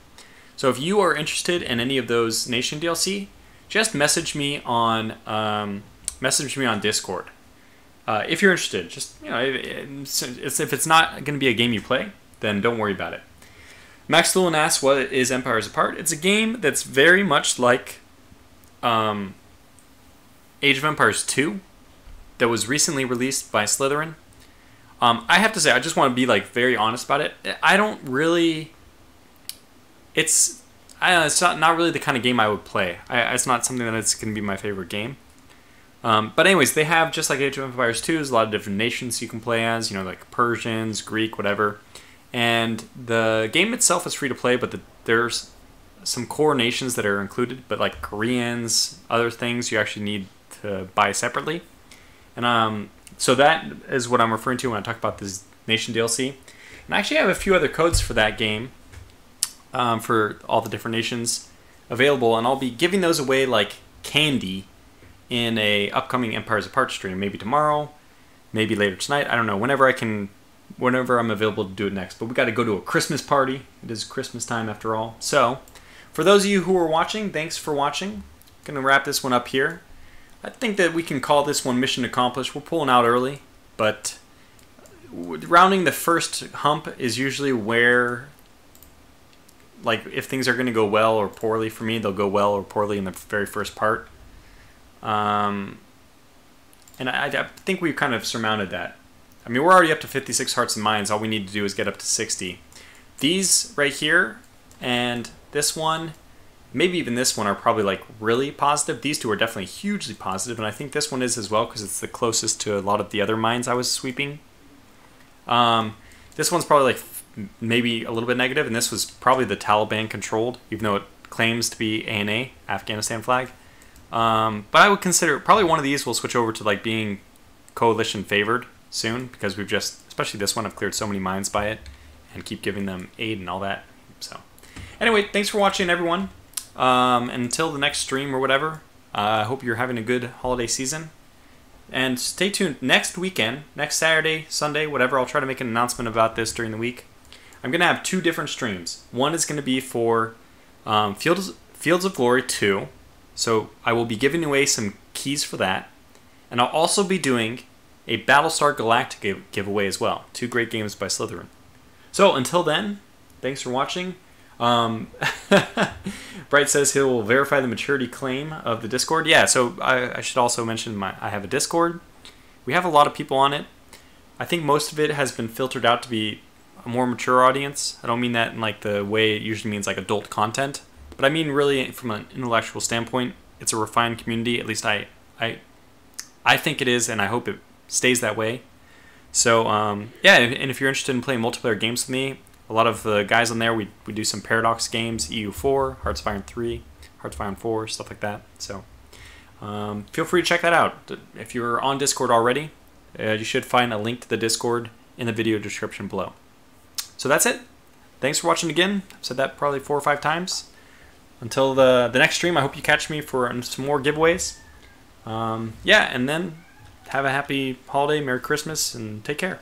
So if you are interested in any of those nation DLC, just message me on Discord. If you're interested, just, you know, if it's not going to be a game you play, then don't worry about it. Max Thulin asks, what is Empires Apart? It's a game that's very much like Age of Empires 2 that was recently released by Slitherine. I have to say, I just want to be like very honest about it. I don't really... It's not really the kind of game I would play. It's not something that it's going to be my favorite game. But anyways, they have, just like Age of Empires 2, there's a lot of different nations you can play as, you know, like Persians, Greek, whatever. And the game itself is free to play, but there's some core nations that are included, but like Koreans, other things you actually need to buy separately. And so that is what I'm referring to when I talk about this nation DLC. And I actually have a few other codes for that game, for all the different nations available, and I'll be giving those away like candy in a upcoming Empires Apart stream, maybe tomorrow, maybe later tonight. I don't know, whenever I'm available to do it next. But we got to go to a Christmas party. It is Christmas time after all. So, for those of you who are watching, thanks for watching. I'm gonna wrap this one up here. I think that we can call this one mission accomplished. We're pulling out early, but rounding the first hump is usually where, like, if things are going to go well or poorly for me, they'll go well or poorly in the very first part. And I think we've kind of surmounted that. I mean, we're already up to 56 hearts and minds. All we need to do is get up to 60. These right here and this one, maybe even this one, are probably like really positive. These two are definitely hugely positive, and I think this one is as well because it's the closest to a lot of the other mines I was sweeping. This one's probably like maybe a little bit negative, and this was probably the Taliban controlled, even though it claims to be ANA, Afghanistan flag. But I would consider probably one of these will switch over to like being coalition favored soon, because we've just, especially this one, I've cleared so many mines by it and keep giving them aid and all that. So anyway, thanks for watching, everyone. Until the next stream or whatever, I hope you're having a good holiday season. And stay tuned next weekend, next Saturday, Sunday, whatever. I'll try to make an announcement about this during the week. I'm going to have 2 different streams. One is going to be for Fields of Glory 2. So I will be giving away some keys for that. And I'll also be doing a Battlestar Galactica giveaway as well. 2 great games by Slitherine. So until then, thanks for watching. Bright says he will verify the maturity claim of the Discord. Yeah, so I should also mention I have a Discord. We have a lot of people on it. I think most of it has been filtered out to be a more mature audience. I don't mean that in like the way it usually means like adult content, but I mean really from an intellectual standpoint, it's a refined community. At least I think it is, and I hope it stays that way. So yeah, and if you're interested in playing multiplayer games with me, a lot of the guys on there, we do some Paradox games, EU4, Hearts of Iron 3, Hearts of Iron 4, stuff like that. So feel free to check that out. If you're on Discord already, you should find a link to the Discord in the video description below. So that's it. Thanks for watching again. I've said that probably 4 or 5 times. Until the next stream, I hope you catch me for some more giveaways. Yeah, and then have a happy holiday, Merry Christmas, and take care.